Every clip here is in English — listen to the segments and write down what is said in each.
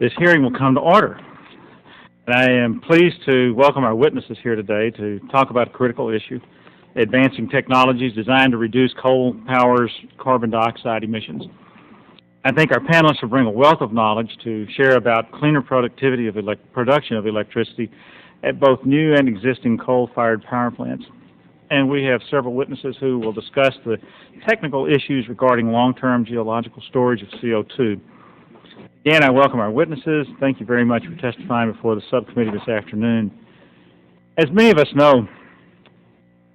This hearing will come to order. And I am pleased to welcome our witnesses here today to talk about a critical issue, advancing technologies designed to reduce coal power's carbon dioxide emissions. I think our panelists will bring a wealth of knowledge to share about cleaner productivity of production of electricity at both new and existing coal-fired power plants. And we have several witnesses who will discuss the technical issues regarding long-term geological storage of CO2. Again, I welcome our witnesses. Thank you very much for testifying before the subcommittee this afternoon. As many of us know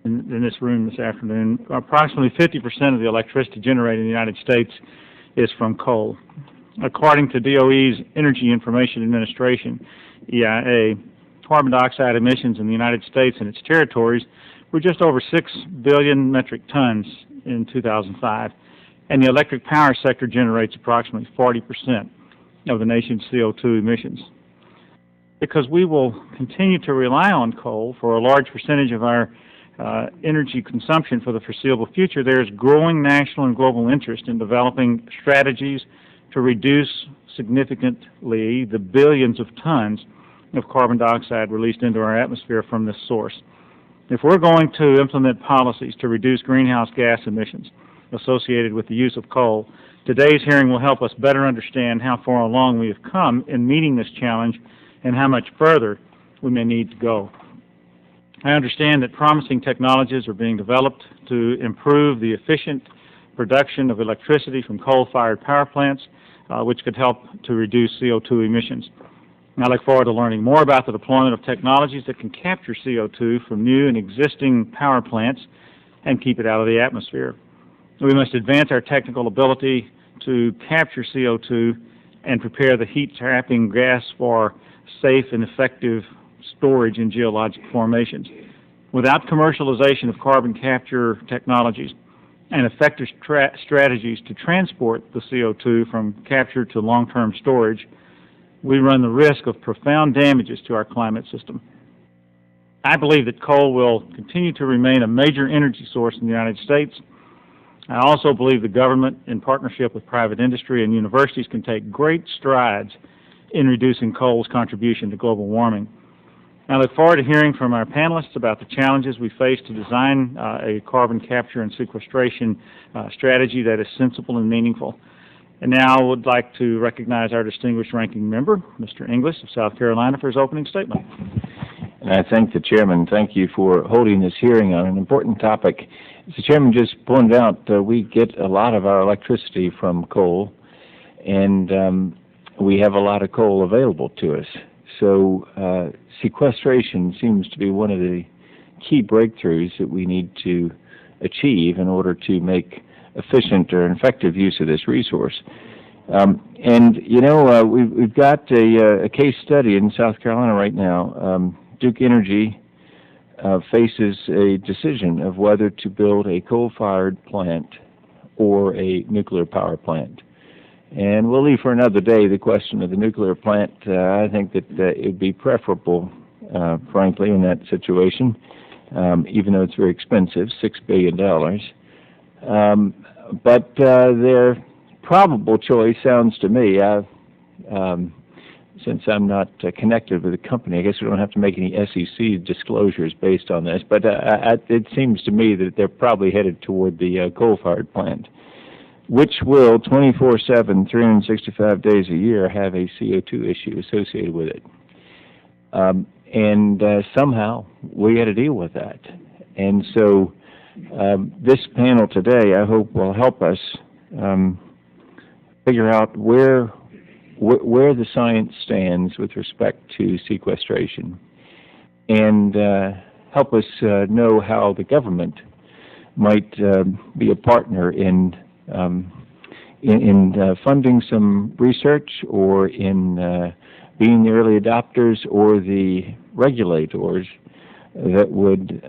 in this room this afternoon, approximately 50% of the electricity generated in the United States is from coal. According to DOE's Energy Information Administration, EIA, carbon dioxide emissions in the United States and its territories were just over 6 billion metric tons in 2005, and the electric power sector generates approximately 40% of the nation's CO2 emissions. Because we will continue to rely on coal for a large percentage of our energy consumption for the foreseeable future, there is growing national and global interest in developing strategies to reduce significantly the billions of tons of carbon dioxide released into our atmosphere from this source. If we're going to implement policies to reduce greenhouse gas emissions associated with the use of coal, today's hearing will help us better understand how far along we have come in meeting this challenge and how much further we may need to go. I understand that promising technologies are being developed to improve the efficient production of electricity from coal-fired power plants, which could help to reduce CO2 emissions. I look forward to learning more about the deployment of technologies that can capture CO2 from new and existing power plants and keep it out of the atmosphere. We must advance our technical ability to capture CO2 and prepare the heat-trapping gas for safe and effective storage in geologic formations. Without commercialization of carbon capture technologies and effective strategies to transport the CO2 from capture to long-term storage, we run the risk of profound damages to our climate system. I believe that coal will continue to remain a major energy source in the United States. I also believe the government, in partnership with private industry and universities, can take great strides in reducing coal's contribution to global warming. I look forward to hearing from our panelists about the challenges we face to design a carbon capture and sequestration strategy that is sensible and meaningful. And now I would like to recognize our distinguished ranking member, Mr. Inglis of South Carolina, for his opening statement. And I thank the chairman. Thank you for holding this hearing on an important topic. As the chairman just pointed out, we get a lot of our electricity from coal, and we have a lot of coal available to us. So sequestration seems to be one of the key breakthroughs that we need to achieve in order to make efficient or effective use of this resource. We've got a case study in South Carolina right now. Duke Energy faces a decision of whether to build a coal-fired plant or a nuclear power plant. And we'll leave for another day the question of the nuclear plant. I think that it would be preferable, frankly, in that situation, even though it's very expensive, $6 billion. But their probable choice sounds to me, since I'm not connected with the company, I guess we don't have to make any SEC disclosures based on this, but it seems to me that they're probably headed toward the coal-fired plant, which will 24/7, 365 days a year have a CO2 issue associated with it. And somehow we got to deal with that. And so this panel today, I hope, will help us figure out where the science stands with respect to sequestration, and help us know how the government might be a partner in funding some research, or in being the early adopters or the regulators that would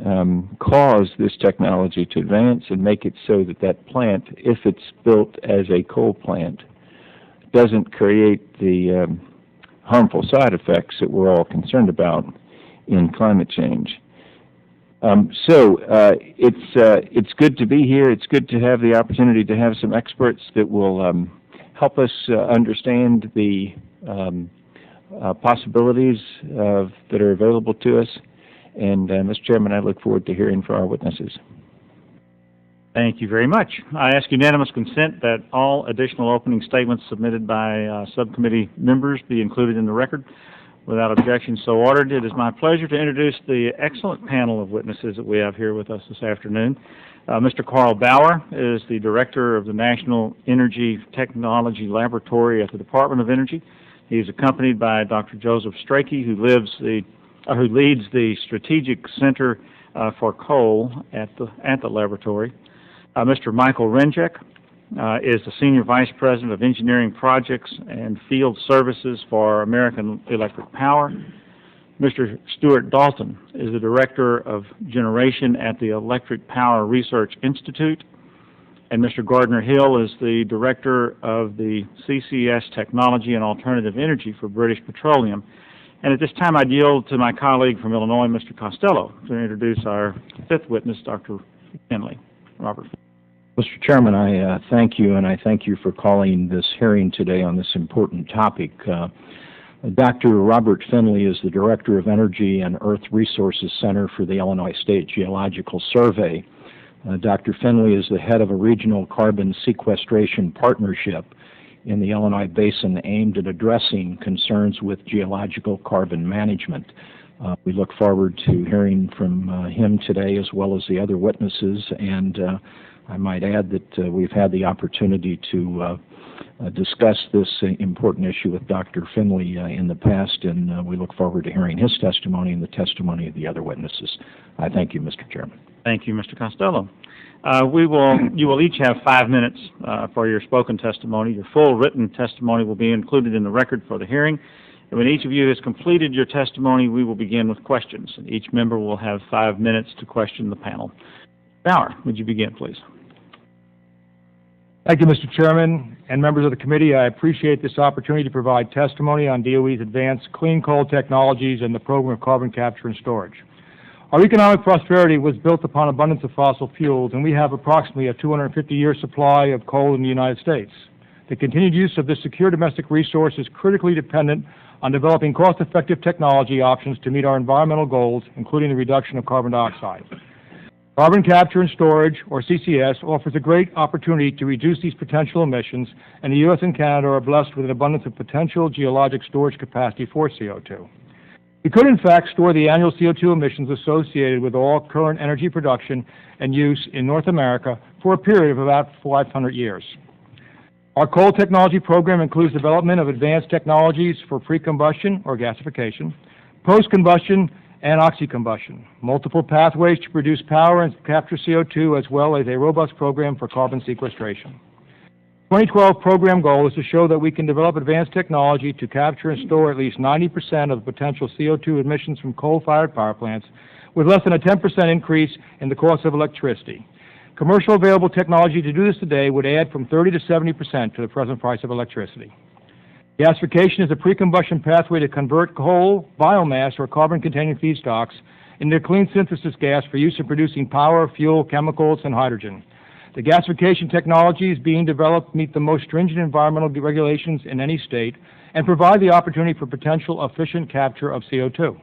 cause this technology to advance and make it so that that plant, if it's built as a coal plant, doesn't create the harmful side effects that we're all concerned about in climate change. It's good to be here. It's good to have the opportunity to have some experts that will help us understand the possibilities that are available to us. And, Mr. Chairman, I look forward to hearing from our witnesses. Thank you very much. I ask unanimous consent that all additional opening statements submitted by subcommittee members be included in the record. Without objection, so ordered. It is my pleasure to introduce the excellent panel of witnesses that we have here with us this afternoon. Mr. Carl Bauer is the Director of the National Energy Technology Laboratory at the Department of Energy. He is accompanied by Dr. Joseph Strachey, who leads the Strategic Center for Coal at the laboratory. Mr. Michael Rencheck is the Senior Vice President of Engineering Projects and Field Services for American Electric Power. Mr. Stuart Dalton is the Director of Generation at the Electric Power Research Institute. And Mr. Gardiner Hill is the Director of the CCS Technology and Alternative Energy for British Petroleum. And at this time, I yield to my colleague from Illinois, Mr. Costello, to introduce our fifth witness, Dr. Finley. Robert. Mr. Chairman, I thank you, and I thank you for calling this hearing today on this important topic. Dr. Robert Finley is the Director of Energy and Earth Resources Center for the Illinois State Geological Survey. Dr. Finley is the head of a regional carbon sequestration partnership in the Illinois Basin aimed at addressing concerns with geological carbon management. We look forward to hearing from him today as well as the other witnesses, and I might add that we've had the opportunity to discuss this important issue with Dr. Finley in the past, and we look forward to hearing his testimony and the testimony of the other witnesses. I thank you, Mr. Chairman. Thank you, Mr. Costello. You will each have 5 minutes for your spoken testimony. Your full written testimony will be included in the record for the hearing. And when each of you has completed your testimony, we will begin with questions. And each member will have 5 minutes to question the panel. Bauer, would you begin, please? Thank you, Mr. Chairman and members of the committee. I appreciate this opportunity to provide testimony on DOE's advanced clean coal technologies and the program of carbon capture and storage. Our economic prosperity was built upon abundance of fossil fuels, and we have approximately a 250-year supply of coal in the United States. The continued use of this secure domestic resource is critically dependent on developing cost-effective technology options to meet our environmental goals, including the reduction of carbon dioxide. Carbon capture and storage, or CCS, offers a great opportunity to reduce these potential emissions, and the U.S. and Canada are blessed with an abundance of potential geologic storage capacity for CO2. We could, in fact, store the annual CO2 emissions associated with all current energy production and use in North America for a period of about 500 years. Our coal technology program includes development of advanced technologies for pre-combustion, or gasification, post-combustion, and oxy-combustion, multiple pathways to produce power and capture CO2, as well as a robust program for carbon sequestration. 2012 program goal is to show that we can develop advanced technology to capture and store at least 90% of the potential CO2 emissions from coal-fired power plants with less than a 10% increase in the cost of electricity. Commercial available technology to do this today would add from 30 to 70% to the present price of electricity. Gasification is a pre-combustion pathway to convert coal, biomass, or carbon-containing feedstocks into clean synthesis gas for use in producing power, fuel, chemicals, and hydrogen. The gasification technologies being developed meet the most stringent environmental regulations in any state and provide the opportunity for potential efficient capture of CO2.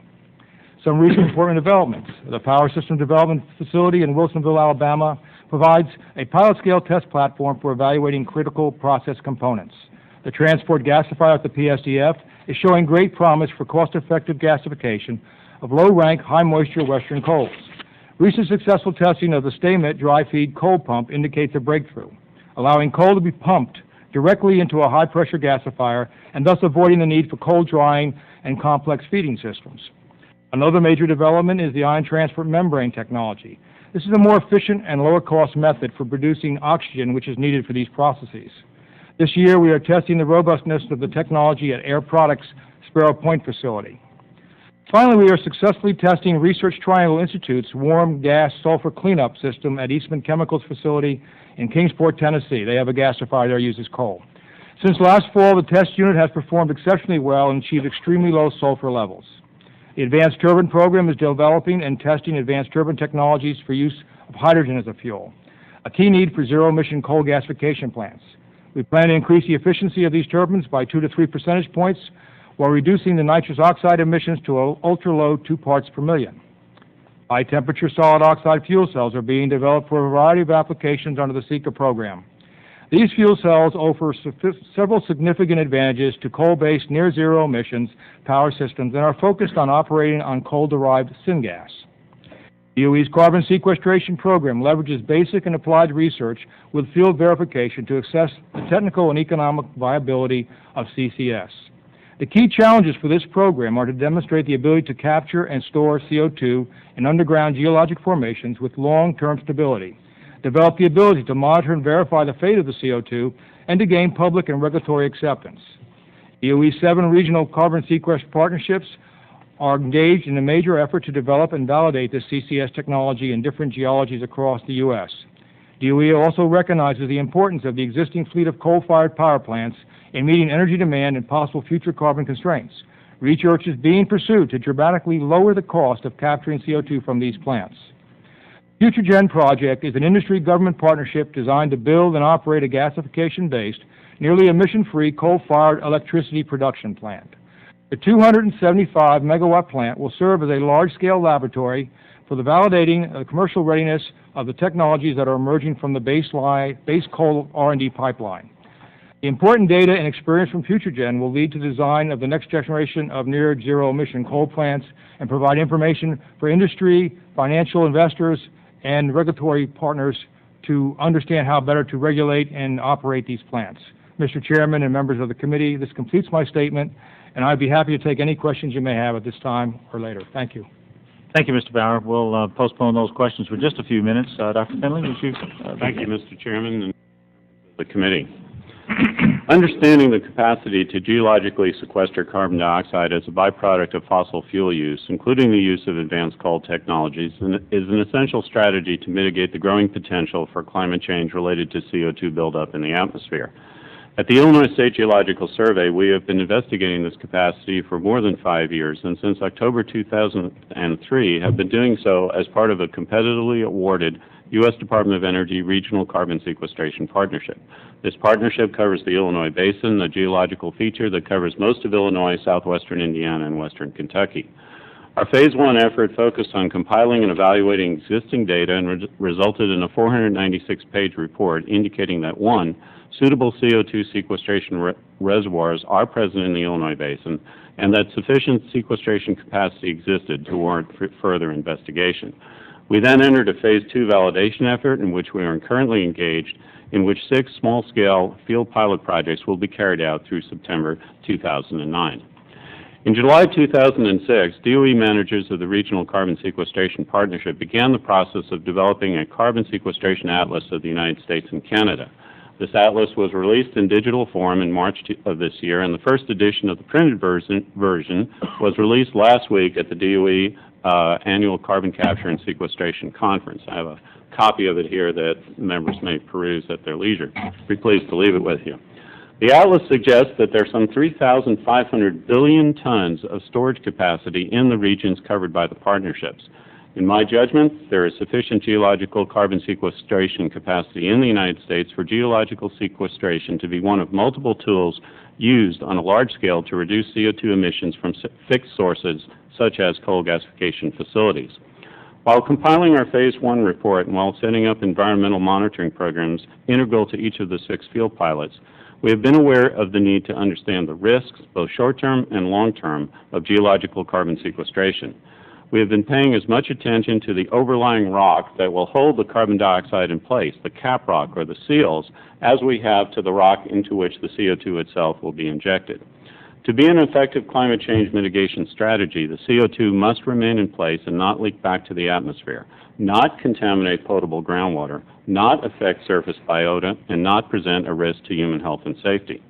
Some recent important developments. The Power System Development Facility in Wilsonville, Alabama, provides a pilot-scale test platform for evaluating critical process components. The transport gasifier at the PSDF is showing great promise for cost-effective gasification of low-rank, high-moisture Western coals. Recent successful testing of the Staymet dry-feed coal pump indicates a breakthrough, allowing coal to be pumped directly into a high-pressure gasifier and thus avoiding the need for cold drying and complex feeding systems. Another major development is the ion transport membrane technology. This is a more efficient and lower-cost method for producing oxygen, which is needed for these processes. This year, we are testing the robustness of the technology at Air Products' Sparrow Point facility. Finally, we are successfully testing Research Triangle Institute's warm gas sulfur cleanup system at Eastman Chemicals facility in Kingsport, Tennessee. They have a gasifier there uses coal. Since last fall, the test unit has performed exceptionally well and achieved extremely low sulfur levels. The Advanced Turbine Program is developing and testing advanced turbine technologies for use of hydrogen as a fuel, a key need for zero-emission coal gasification plants. We plan to increase the efficiency of these turbines by 2 to 3 percentage points while reducing the nitrous oxide emissions to ultra-low 2 parts per million. High-temperature solid oxide fuel cells are being developed for a variety of applications under the SECA program. These fuel cells offer several significant advantages to coal-based near-zero emissions power systems and are focused on operating on coal-derived syngas. DOE's carbon sequestration program leverages basic and applied research with field verification to assess the technical and economic viability of CCS. The key challenges for this program are to demonstrate the ability to capture and store CO2 in underground geologic formations with long-term stability, develop the ability to monitor and verify the fate of the CO2, and to gain public and regulatory acceptance. DOE's 7 regional carbon sequestration partnerships are engaged in a major effort to develop and validate this CCS technology in different geologies across the U.S. DOE also recognizes the importance of the existing fleet of coal-fired power plants in meeting energy demand and possible future carbon constraints. Research is being pursued to dramatically lower the cost of capturing CO2 from these plants. FutureGen project is an industry-government partnership designed to build and operate a gasification-based, nearly emission-free coal-fired electricity production plant. The 275-megawatt plant will serve as a large-scale laboratory for the validating the commercial readiness of the technologies that are emerging from the base coal R&D pipeline. The important data and experience from FutureGen will lead to the design of the next generation of near-zero emission coal plants and provide information for industry, financial investors, and regulatory partners to understand how better to regulate and operate these plants. Mr. Chairman and members of the committee, this completes my statement, and I'd be happy to take any questions you may have at this time or later. Thank you. Thank you, Mr. Bauer. We'll postpone those questions for just a few minutes. Dr. Finley, would you? Thank you, Mr. Chairman and the committee. Understanding the capacity to geologically sequester carbon dioxide as a byproduct of fossil fuel use, including the use of advanced coal technologies, is an essential strategy to mitigate the growing potential for climate change related to CO2 buildup in the atmosphere. At the Illinois State Geological Survey, we have been investigating this capacity for more than 5 years, and since October 2003 have been doing so as part of a competitively awarded U.S. Department of Energy Regional Carbon Sequestration Partnership. This partnership covers the Illinois Basin, a geological feature that covers most of Illinois, southwestern Indiana, and western Kentucky. Our Phase 1 effort focused on compiling and evaluating existing data and resulted in a 496-page report indicating that 1, suitable CO2 sequestration reservoirs are present in the Illinois Basin, and that sufficient sequestration capacity existed to warrant further investigation. We then entered a Phase 2 validation effort in which we are currently engaged, in which 6 small-scale field pilot projects will be carried out through September 2009. In July 2006, DOE managers of the Regional Carbon Sequestration Partnership began the process of developing a carbon sequestration atlas of the United States and Canada. This atlas was released in digital form in March of this year, and the first edition of the printed version was released last week at the DOE Annual Carbon Capture and Sequestration Conference. I have a copy of it here that members may peruse at their leisure. Be pleased to leave it with you. The atlas suggests that there are some 3,500 billion tons of storage capacity in the regions covered by the partnerships. In my judgment, there is sufficient geological carbon sequestration capacity in the United States for geological sequestration to be one of multiple tools used on a large scale to reduce CO2 emissions from fixed sources such as coal gasification facilities. While compiling our Phase 1 report and while setting up environmental monitoring programs integral to each of the 6 field pilots, we have been aware of the need to understand the risks, both short-term and long-term, of geological carbon sequestration. We have been paying as much attention to the overlying rock that will hold the carbon dioxide in place, the cap rock or the seals, as we have to the rock into which the CO2 itself will be injected. To be an effective climate change mitigation strategy, the CO2 must remain in place and not leak back to the atmosphere, not contaminate potable groundwater, not affect surface biota, and not present a risk to human health and safety.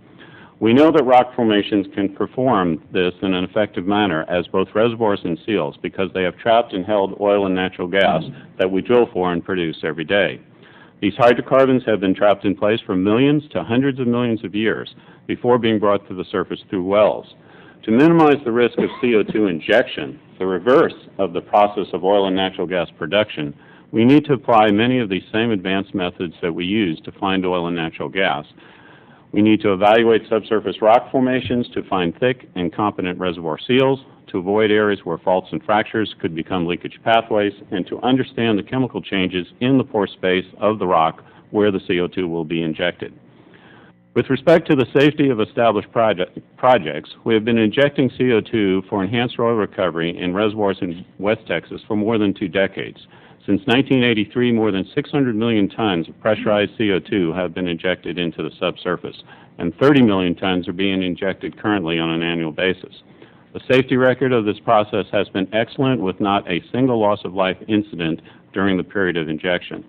We know that rock formations can perform this in an effective manner as both reservoirs and seals because they have trapped and held oil and natural gas that we drill for and produce every day. These hydrocarbons have been trapped in place for millions to hundreds of millions of years before being brought to the surface through wells. To minimize the risk of CO2 injection, the reverse of the process of oil and natural gas production, we need to apply many of these same advanced methods that we use to find oil and natural gas. We need to evaluate subsurface rock formations to find thick and competent reservoir seals, to avoid areas where faults and fractures could become leakage pathways, and to understand the chemical changes in the pore space of the rock where the CO2 will be injected. With respect to the safety of established projects, we have been injecting CO2 for enhanced oil recovery in reservoirs in West Texas for more than 2 decades. Since 1983, more than 600 million tons of pressurized CO2 have been injected into the subsurface, and 30 million tons are being injected currently on an annual basis. The safety record of this process has been excellent, with not a single loss of life incident during the period of injection.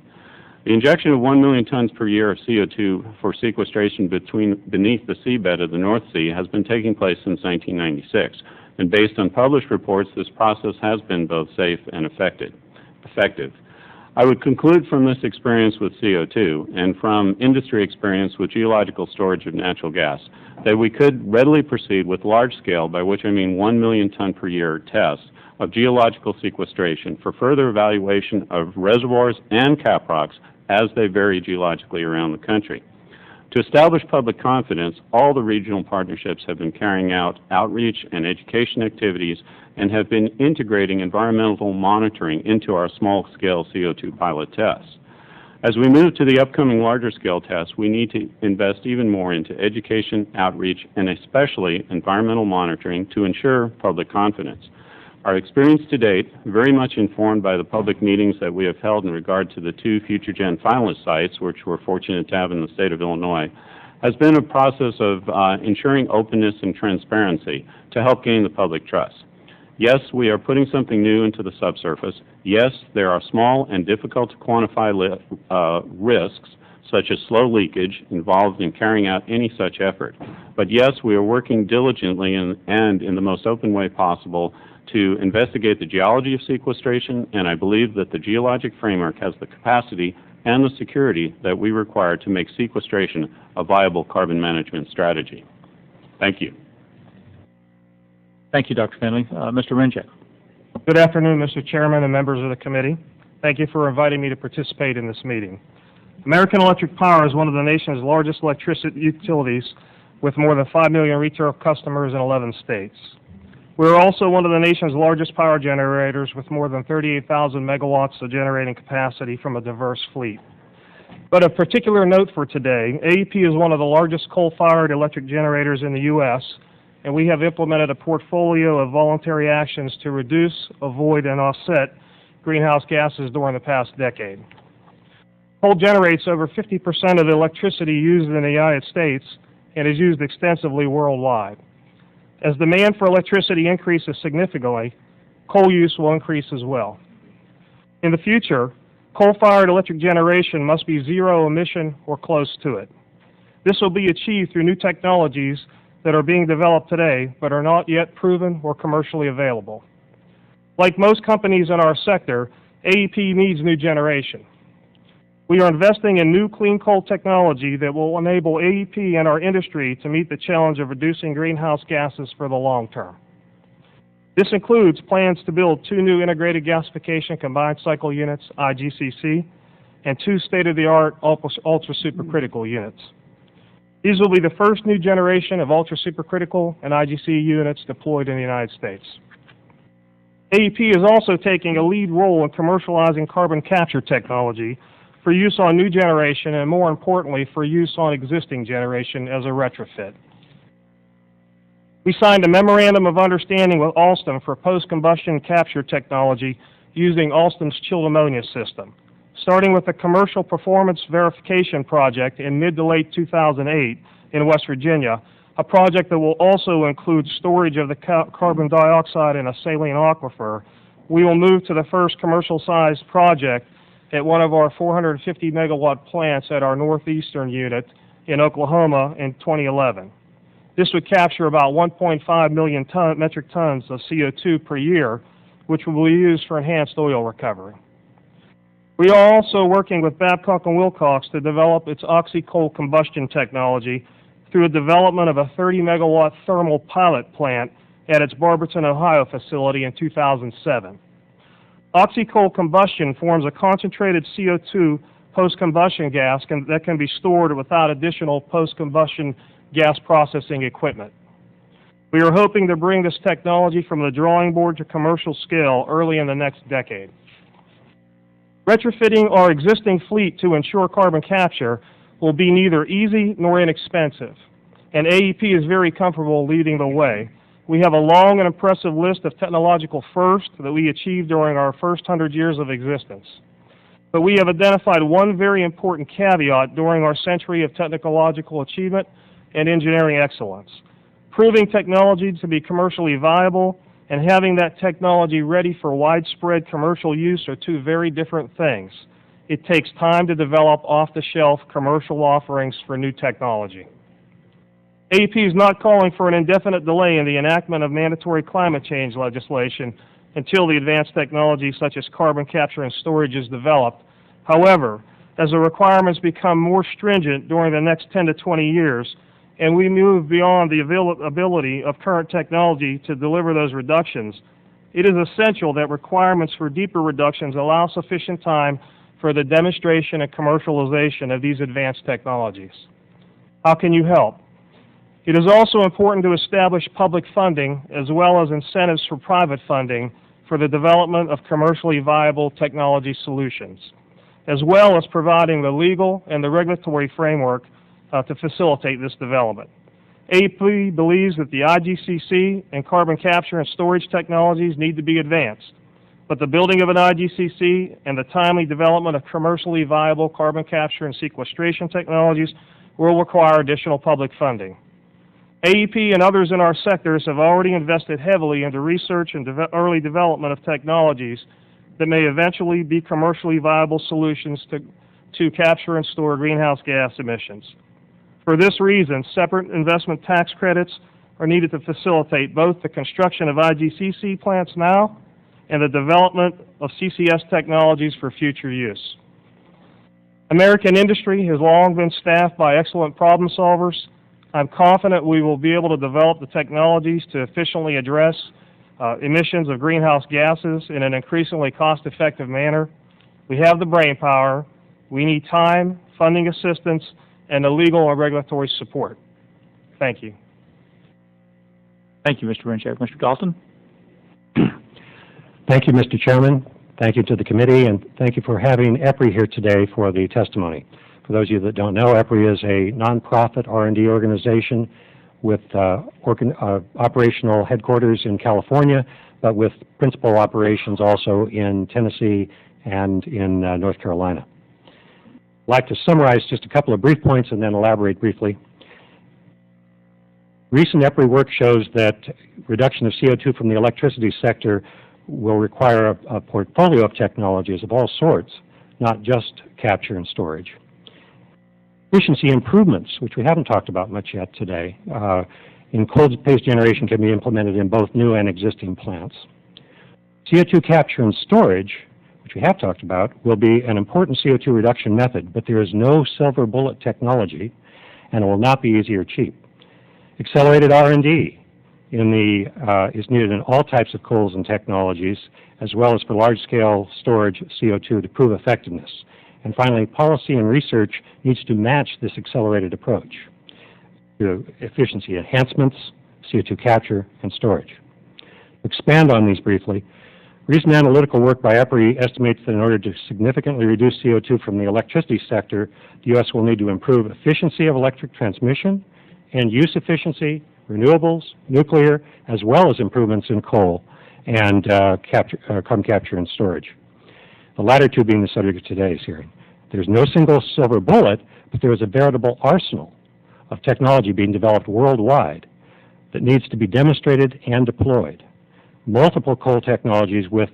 The injection of 1 million tons per year of CO2 for sequestration beneath the seabed of the North Sea has been taking place since 1996, and based on published reports, this process has been both safe and effective. I would conclude from this experience with CO2 and from industry experience with geological storage of natural gas that we could readily proceed with large-scale, by which I mean 1 million ton per year tests of geological sequestration for further evaluation of reservoirs and caprocks as they vary geologically around the country. To establish public confidence, all the regional partnerships have been carrying out outreach and education activities and have been integrating environmental monitoring into our small-scale CO2 pilot tests. As we move to the upcoming larger-scale tests, we need to invest even more into education, outreach, and especially environmental monitoring to ensure public confidence. Our experience to date, very much informed by the public meetings that we have held in regard to the 2 FutureGen finalist sites, which we're fortunate to have in the state of Illinois, has been a process of ensuring openness and transparency to help gain the public trust. Yes, we are putting something new into the subsurface. Yes, there are small and difficult to quantify risks, such as slow leakage, involved in carrying out any such effort. But yes, we are working diligently and in the most open way possible to investigate the geology of sequestration, and I believe that the geologic framework has the capacity and the security that we require to make sequestration a viable carbon management strategy. Thank you. Thank you, Dr. Finley. Mr. Rencheck. Good afternoon, Mr. Chairman and members of the committee. Thank you for inviting me to participate in this meeting. American Electric Power is one of the nation's largest electricity utilities with more than 5 million retail customers in 11 states. We are also one of the nation's largest power generators with more than 38,000 megawatts of generating capacity from a diverse fleet. But of particular note for today, AEP is one of the largest coal-fired electric generators in the U.S., and we have implemented a portfolio of voluntary actions to reduce, avoid, and offset greenhouse gases during the past decade. Coal generates over 50% of the electricity used in the United States and is used extensively worldwide. As demand for electricity increases significantly, coal use will increase as well. In the future, coal-fired electric generation must be zero emission or close to it. This will be achieved through new technologies that are being developed today but are not yet proven or commercially available. Like most companies in our sector, AEP needs new generation. We are investing in new clean coal technology that will enable AEP and our industry to meet the challenge of reducing greenhouse gases for the long term. This includes plans to build 2 new integrated gasification combined cycle units, IGCC, and 2 state-of-the-art ultra-supercritical units. These will be the first new generation of ultra-supercritical and IGC units deployed in the United States. AEP is also taking a lead role in commercializing carbon capture technology for use on new generation and, more importantly, for use on existing generation as a retrofit. We signed a memorandum of understanding with Alstom for post-combustion capture technology using Alstom's chilled ammonia system, starting with a commercial performance verification project in mid to late 2008 in West Virginia, a project that will also include storage of the carbon dioxide in a saline aquifer. We will move to the first commercial-sized project at one of our 450 megawatt plants at our northeastern unit in Oklahoma in 2011. This would capture about 1.5 million metric tons of CO2 per year, which will be used for enhanced oil recovery. We are also working with Babcock & Wilcox to develop its oxy-coal combustion technology through a development of a 30 megawatt thermal pilot plant at its Barberton, Ohio facility in 2007. Oxy-coal combustion forms a concentrated CO2 post-combustion gas that can be stored without additional post-combustion gas processing equipment. We are hoping to bring this technology from the drawing board to commercial scale early in the next decade. Retrofitting our existing fleet to ensure carbon capture will be neither easy nor inexpensive, and AEP is very comfortable leading the way. We have a long and impressive list of technological firsts that we achieved during our first 100 years of existence. But we have identified one very important caveat during our century of technological achievement and engineering excellence. Proving technology to be commercially viable and having that technology ready for widespread commercial use are two very different things. It takes time to develop off-the-shelf commercial offerings for new technology. AEP is not calling for an indefinite delay in the enactment of mandatory climate change legislation until the advanced technology such as carbon capture and storage is developed. However, as the requirements become more stringent during the next 10 to 20 years, and we move beyond the availability of current technology to deliver those reductions, it is essential that requirements for deeper reductions allow sufficient time for the demonstration and commercialization of these advanced technologies. How can you help? It is also important to establish public funding as well as incentives for private funding for the development of commercially viable technology solutions, as well as providing the legal and the regulatory framework to facilitate this development. AEP believes that the IGCC and carbon capture and storage technologies need to be advanced, but the building of an IGCC and the timely development of commercially viable carbon capture and sequestration technologies will require additional public funding. AEP and others in our sectors have already invested heavily into research and early development of technologies that may eventually be commercially viable solutions to capture and store greenhouse gas emissions. For this reason, separate investment tax credits are needed to facilitate both the construction of IGCC plants now and the development of CCS technologies for future use. American industry has long been staffed by excellent problem solvers. I'm confident we will be able to develop the technologies to efficiently address emissions of greenhouse gases in an increasingly cost-effective manner. We have the brain power. We need time, funding assistance, and the legal and regulatory support. Thank you. Thank you, Mr. Rencheck. Mr. Dalton? Thank you, Mr. Chairman. Thank you to the committee, and thank you for having EPRI here today for the testimony. For those of you that don't know, EPRI is a nonprofit R&D organization with operational headquarters in California, but with principal operations also in Tennessee and in North Carolina. I'd like to summarize just a couple of brief points and then elaborate briefly. Recent EPRI work shows that reduction of CO2 from the electricity sector will require a portfolio of technologies of all sorts, not just capture and storage. Efficiency improvements, which we haven't talked about much yet today, in cold-phase generation can be implemented in both new and existing plants. CO2 capture and storage, which we have talked about, will be an important CO2 reduction method, but there is no silver bullet technology, and it will not be easy or cheap. Accelerated R&D is needed in all types of coals and technologies, as well as for large-scale storage of CO2 to prove effectiveness. And finally, policy and research needs to match this accelerated approach to efficiency enhancements, CO2 capture, and storage. To expand on these briefly, recent analytical work by EPRI estimates that in order to significantly reduce CO2 from the electricity sector, the U.S. will need to improve efficiency of electric transmission, and use efficiency, renewables, nuclear, as well as improvements in coal and carbon capture and storage. The latter two being the subject of today's hearing. There's no single silver bullet, but there is a veritable arsenal of technology being developed worldwide that needs to be demonstrated and deployed. Multiple coal technologies with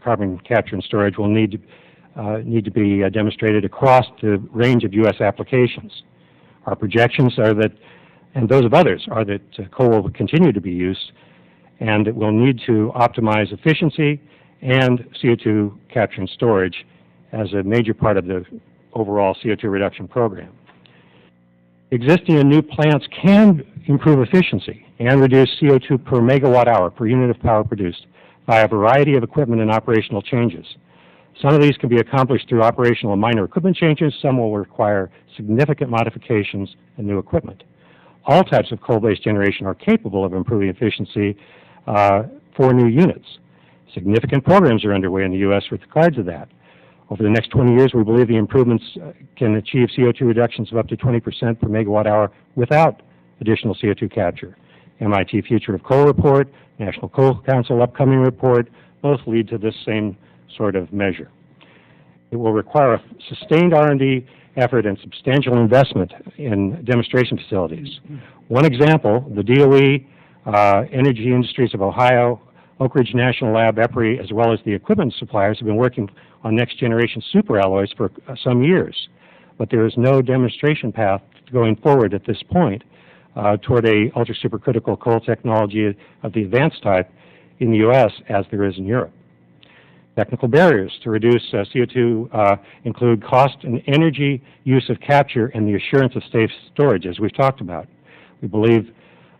carbon capture and storage will need to be demonstrated across the range of U.S. applications. Our projections are that, and those of others, are that coal will continue to be used, and it will need to optimize efficiency and CO2 capture and storage as a major part of the overall CO2 reduction program. Existing and new plants can improve efficiency and reduce CO2 per megawatt hour, per unit of power produced, by a variety of equipment and operational changes. Some of these can be accomplished through operational and minor equipment changes. Some will require significant modifications and new equipment. All types of coal-based generation are capable of improving efficiency for new units. Significant programs are underway in the U.S. with regard to that. Over the next 20 years, we believe the improvements can achieve CO2 reductions of up to 20% per megawatt hour without additional CO2 capture. MIT Future of Coal report, National Coal Council upcoming report, both lead to this same sort of measure. It will require a sustained R&D effort and substantial investment in demonstration facilities. One example, the DOE, Energy Industries of Ohio, Oak Ridge National Lab, EPRI, as well as the equipment suppliers have been working on next generation superalloys for some years. But there is no demonstration path going forward at this point toward a ultra supercritical coal technology of the advanced type in the U.S. as there is in Europe. Technical barriers to reduce CO2 include cost and energy use of capture and the assurance of safe storage, as we've talked about. We believe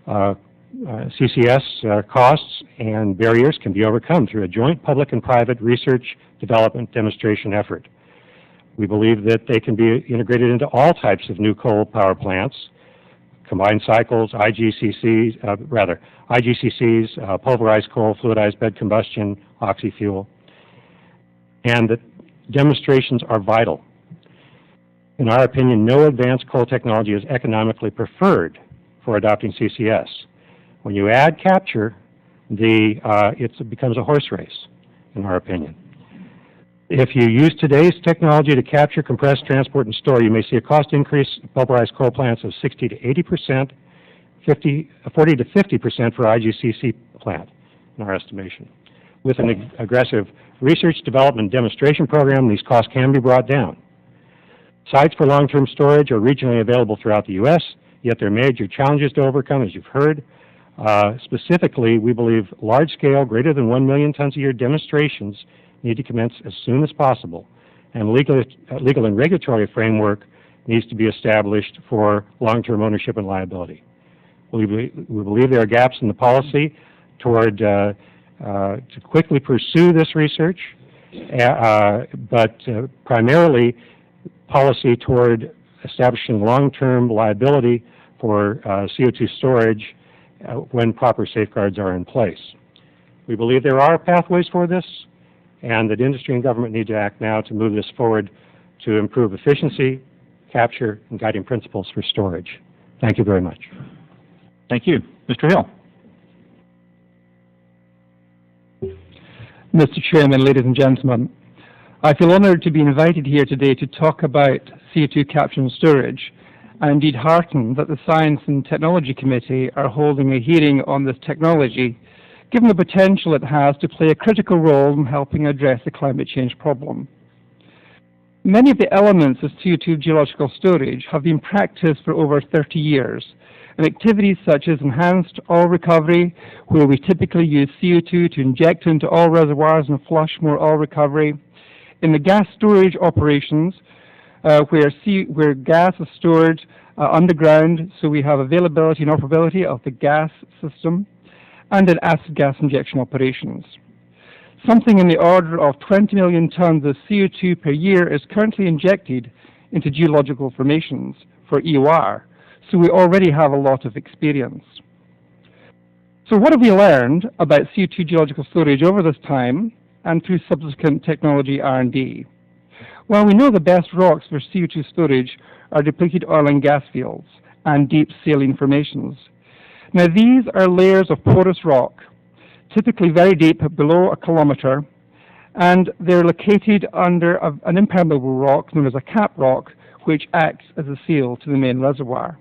CCS costs and barriers can be overcome through a joint public and private research, development, demonstration effort. We believe that they can be integrated into all types of new coal power plants, combined cycles, IGCCs, pulverized coal, fluidized bed combustion, oxy-fuel, and that demonstrations are vital. In our opinion, no advanced coal technology is economically preferred for adopting CCS. When you add capture, it becomes a horse race, in our opinion. If you use today's technology to capture, compress, transport, and store, you may see a cost increase in pulverized coal plants of 60 to 80%, 40 to 50% for IGCC plant, in our estimation. With an aggressive research, development, demonstration program, these costs can be brought down. Sites for long-term storage are regionally available throughout the U.S., yet there are major challenges to overcome, as you've heard. Specifically, we believe large-scale, greater than 1 million tons a year demonstrations need to commence as soon as possible, and legal and regulatory framework needs to be established for long-term ownership and liability. We believe there are gaps in the policy toward to quickly pursue this research, but primarily policy toward establishing long-term liability for CO2 storage when proper safeguards are in place. We believe there are pathways for this, and that industry and government need to act now to move this forward to improve efficiency, capture, and guiding principles for storage. Thank you very much. Thank you. Mr. Hill. Mr. Chairman, ladies and gentlemen, I feel honored to be invited here today to talk about CO2 capture and storage, and indeed heartened that the Science and Technology Committee are holding a hearing on this technology, given the potential it has to play a critical role in helping address the climate change problem. Many of the elements of CO2 geological storage have been practiced for over 30 years, and activities such as enhanced oil recovery, where we typically use CO2 to inject into oil reservoirs and flush more oil recovery, in the gas storage operations, where gas is stored underground, so we have availability and operability of the gas system, and in acid gas injection operations. Something in the order of 20 million tons of CO2 per year is currently injected into geological formations for EOR, so we already have a lot of experience. So what have we learned about CO2 geological storage over this time and through subsequent technology R&D? Well, we know the best rocks for CO2 storage are depleted oil and gas fields and deep saline formations. Now, these are layers of porous rock, typically very deep, below a kilometer, and they're located under an impermeable rock known as a cap rock, which acts as a seal to the main reservoir.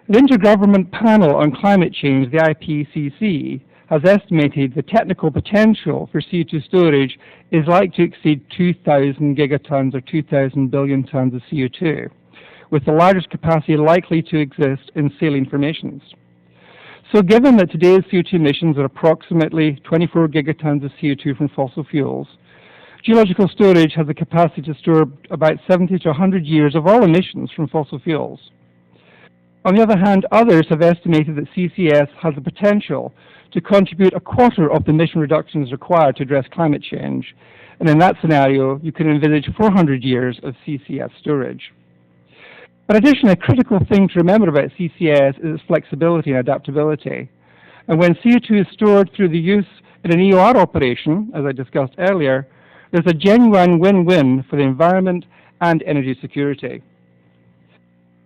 The Intergovernment Panel on Climate Change, the IPCC, has estimated the technical potential for CO2 storage is likely to exceed 2,000 gigatons or 2,000 billion tons of CO2, with the largest capacity likely to exist in saline formations. So given that today's CO2 emissions are approximately 24 gigatons of CO2 from fossil fuels, geological storage has the capacity to store about 70 to 100 years of all emissions from fossil fuels. On the other hand, others have estimated that CCS has the potential to contribute a quarter of the emission reductions required to address climate change. And in that scenario, you can envisage 400 years of CCS storage. But additionally, a critical thing to remember about CCS is its flexibility and adaptability. And when CO2 is stored through the use in an EOR operation, as I discussed earlier, there's a genuine win-win for the environment and energy security.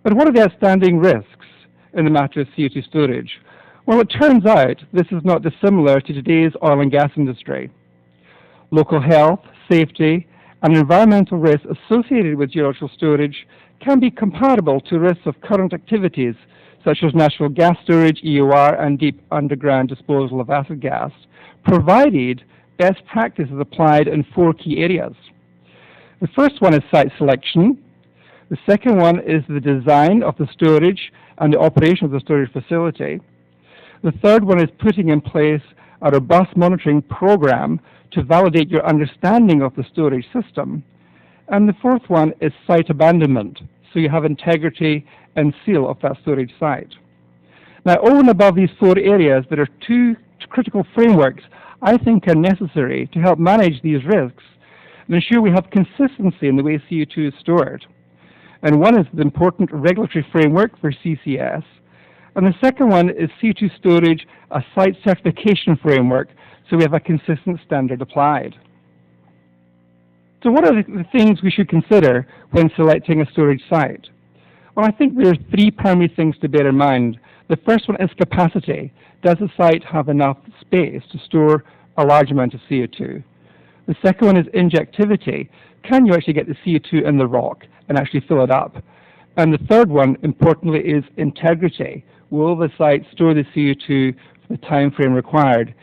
But what are the outstanding risks in the matter of CO2 storage? Well, it turns out this is not dissimilar to today's oil and gas industry. Local health, safety, and environmental risks associated with geological storage can be comparable to risks of current activities such as natural gas storage, EOR, and deep underground disposal of acid gas, provided best practice is applied in 4 key areas. The first one is site selection. The second one is the design of the storage and the operation of the storage facility. The third one is putting in place a robust monitoring program to validate your understanding of the storage system. And the fourth one is site abandonment, so you have integrity and seal of that storage site. Now, over and above these 4 areas, there are 2 critical frameworks I think are necessary to help manage these risks and ensure we have consistency in the way CO2 is stored. And one is the important regulatory framework for CCS, and the second one is CO2 storage, a site certification framework, so we have a consistent standard applied. So what are the things we should consider when selecting a storage site? Well, I think there are 3 primary things to bear in mind. The first one is capacity. Does the site have enough space to store a large amount of CO2? The second one is injectivity. Can you actually get the CO2 in the rock and actually fill it up? And the third one, importantly, is integrity. Will the site store the CO2 for the time frame required?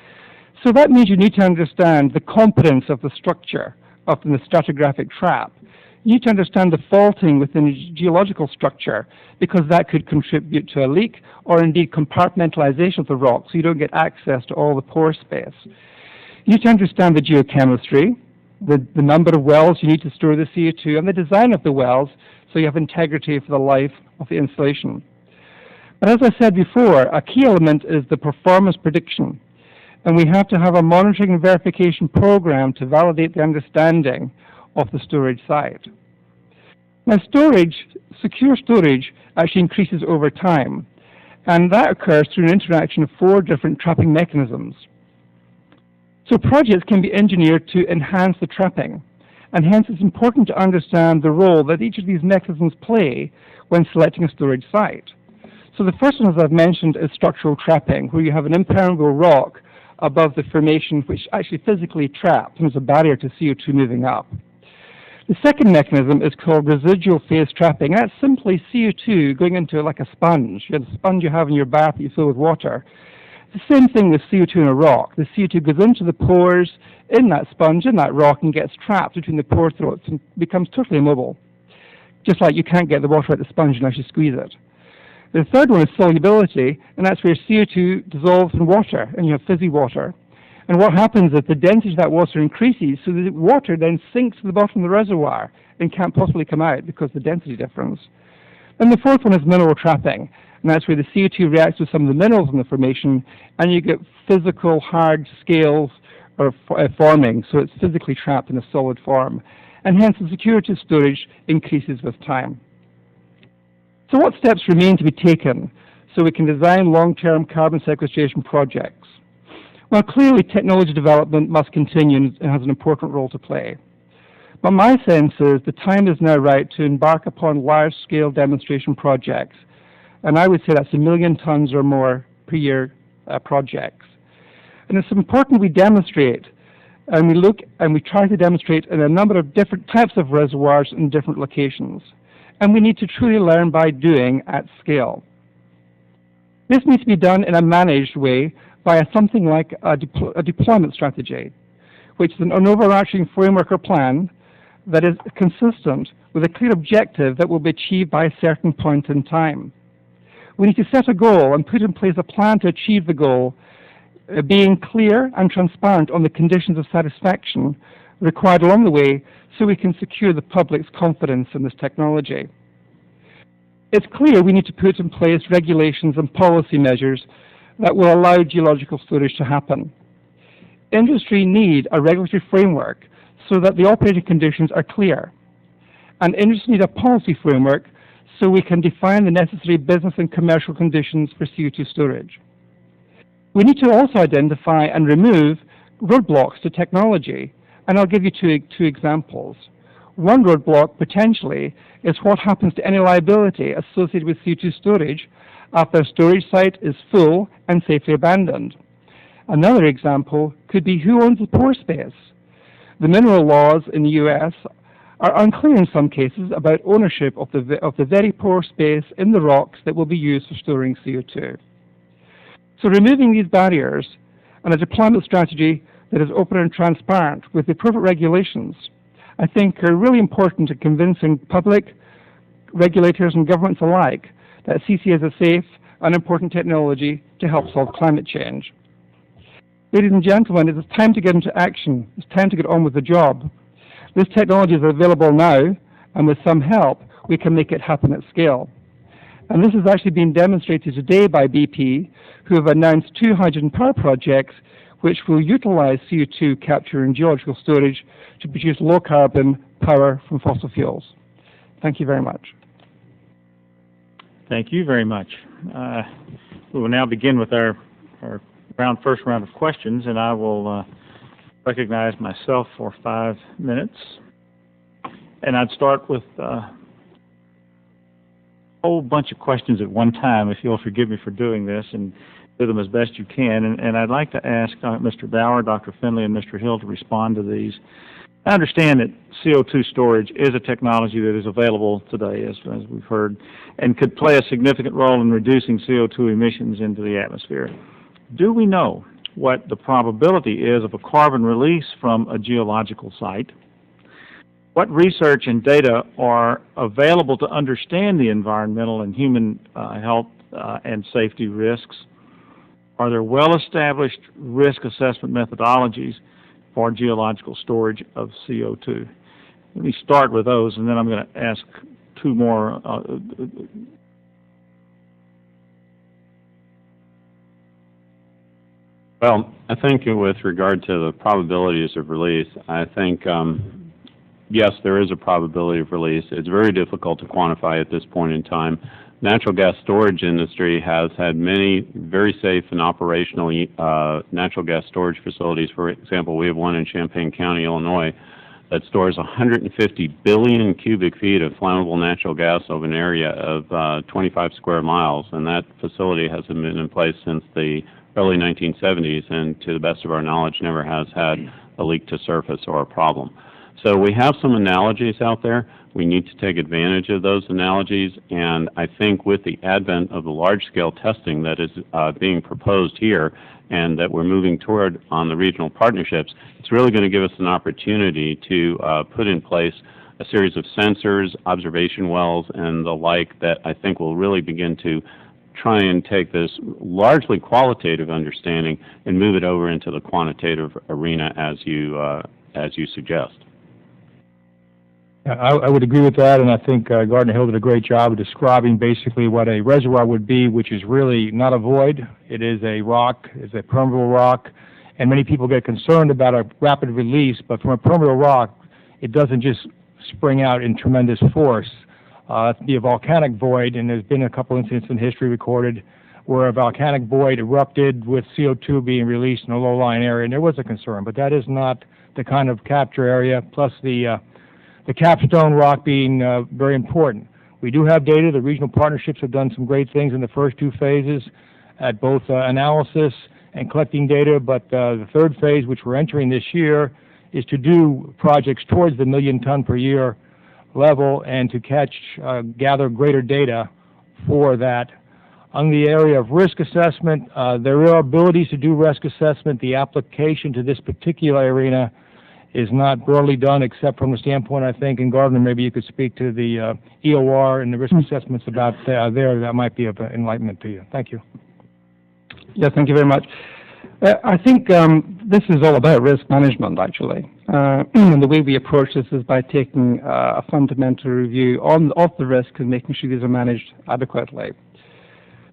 So that means you need to understand the competence of the structure, of the stratigraphic trap. You need to understand the faulting within the geological structure, because that could contribute to a leak or indeed compartmentalization of the rock, so you don't get access to all the pore space. You need to understand the geochemistry, the number of wells you need to store the CO2, and the design of the wells, so you have integrity for the life of the installation. But as I said before, a key element is the performance prediction. And we have to have a monitoring and verification program to validate the understanding of the storage site. Now, secure storage actually increases over time, and that occurs through an interaction of 4 different trapping mechanisms. So projects can be engineered to enhance the trapping, and hence it's important to understand the role that each of these mechanisms play when selecting a storage site. So the first one, as I've mentioned, is structural trapping, where you have an impermeable rock above the formation which actually physically traps and is a barrier to CO2 moving up. The second mechanism is called residual phase trapping. That's simply CO2 going into like a sponge. You have the sponge you have in your bath that you fill with water. The same thing with CO2 in a rock. The CO2 goes into the pores in that sponge, in that rock, and gets trapped between the pore throats and becomes totally immobile. Just like you can't get the water out of the sponge unless you squeeze it. The third one is solubility, and that's where CO2 dissolves in water, and you have fizzy water. And what happens is the density of that water increases, so the water then sinks to the bottom of the reservoir and can't possibly come out because of the density difference. And the fourth one is mineral trapping, and that's where the CO2 reacts with some of the minerals in the formation, and you get physical hard scales forming, so it's physically trapped in a solid form. And hence the security of storage increases with time. So what steps remain to be taken so we can design long-term carbon sequestration projects? Well, clearly technology development must continue and has an important role to play. But my sense is the time is now right to embark upon large-scale demonstration projects. And I would say that's 1 million tons or more per year projects. And it's important we demonstrate, and we look and we try to demonstrate in a number of different types of reservoirs in different locations. And we need to truly learn by doing at scale. This needs to be done in a managed way via something like a deployment strategy, which is an overarching framework or plan that is consistent with a clear objective that will be achieved by a certain point in time. We need to set a goal and put in place a plan to achieve the goal, being clear and transparent on the conditions of satisfaction required along the way, so we can secure the public's confidence in this technology. It's clear we need to put in place regulations and policy measures that will allow geological storage to happen. Industry need a regulatory framework so that the operating conditions are clear. And industry need a policy framework so we can define the necessary business and commercial conditions for CO2 storage. We need to also identify and remove roadblocks to technology, and I'll give you two examples. One roadblock, potentially, is what happens to any liability associated with CO2 storage after a storage site is full and safely abandoned. Another example could be who owns the pore space. The mineral laws in the U.S. are unclear in some cases about ownership of the very pore space in the rocks that will be used for storing CO2. So removing these barriers and a deployment strategy that is open and transparent with the appropriate regulations, I think are really important in convincing public, regulators and governments alike that CCS is a safe and important technology to help solve climate change. Ladies and gentlemen, it is time to get into action. It's time to get on with the job. This technology is available now, and with some help, we can make it happen at scale. And this is actually being demonstrated today by BP, who have announced 2 hydrogen power projects which will utilize CO2 capture and geological storage to produce low-carbon power from fossil fuels. Thank you very much. Thank you very much. We will now begin with our first round of questions, and I will recognize myself for 5 minutes. And I'd start with a whole bunch of questions at one time, if you'll forgive me for doing this, and do them as best you can. And I'd like to ask Mr. Bauer, Dr. Finley, and Mr. Hill to respond to these. I understand that CO2 storage is a technology that is available today, as we've heard, and could play a significant role in reducing CO2 emissions into the atmosphere. Do we know what the probability is of a carbon release from a geological site? What research and data are available to understand the environmental and human health and safety risks? Are there well-established risk assessment methodologies for geological storage of CO2? Let me start with those, and then I'm going to ask 2 more. Well, I think with regard to the probabilities of release, I think, yes, there is a probability of release. It's very difficult to quantify at this point in time. Natural gas storage industry has had many very safe and operational natural gas storage facilities. For example, we have one in Champaign County, Illinois, that stores 150 billion cubic feet of flammable natural gas over an area of 25 square miles, and that facility has been in place since the early 1970s, and to the best of our knowledge, never has had a leak to surface or a problem. So we have some analogies out there. We need to take advantage of those analogies, and I think with the advent of the large-scale testing that is being proposed here and that we're moving toward on the regional partnerships, it's really going to give us an opportunity to put in place a series of sensors, observation wells, and the like that I think will really begin to try and take this largely qualitative understanding and move it over into the quantitative arena as you suggest. I would agree with that, and I think Gardiner Hill did a great job of describing basically what a reservoir would be, which is really not a void. It is a rock, it's a permeable rock, and many people get concerned about a rapid release, but from a permeable rock, it doesn't just spring out in tremendous force. It can be a volcanic void, and there's been a couple incidents in history recorded where a volcanic void erupted with CO2 being released in a low-lying area, and there was a concern, but that is not the kind of capture area, plus the capstone rock being very important. We do have data. The regional partnerships have done some great things in the first 2 phases at both analysis and collecting data, but the 3rd phase, which we're entering this year, is to do projects towards the 1 million ton per year level and to gather greater data for that. On the area of risk assessment, there are abilities to do risk assessment. The application to this particular arena is not broadly done except from the standpoint, I think, and Gardiner, maybe you could speak to the EOR and the risk assessments about there. That might be of enlightenment to you. Thank you. Yes, thank you very much. I think this is all about risk management, actually. And the way we approach this is by taking a fundamental review of the risk and making sure these are managed adequately.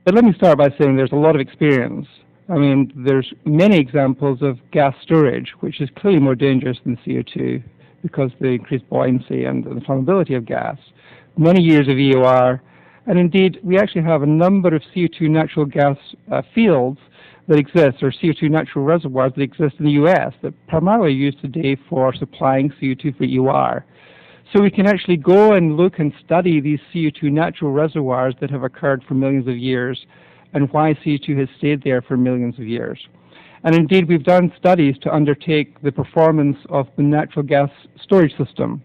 But let me start by saying there's a lot of experience. I mean, there's many examples of gas storage, which is clearly more dangerous than CO2 because of the increased buoyancy and the flammability of gas. Many years of EOR, and indeed, we actually have a number of CO2 natural gas fields that exist, or CO2 natural reservoirs that exist in the U.S. that primarily are used today for supplying CO2 for EOR. So we can actually go and look and study these CO2 natural reservoirs that have occurred for millions of years and why CO2 has stayed there for millions of years. And indeed, we've done studies to undertake the performance of the natural gas storage system.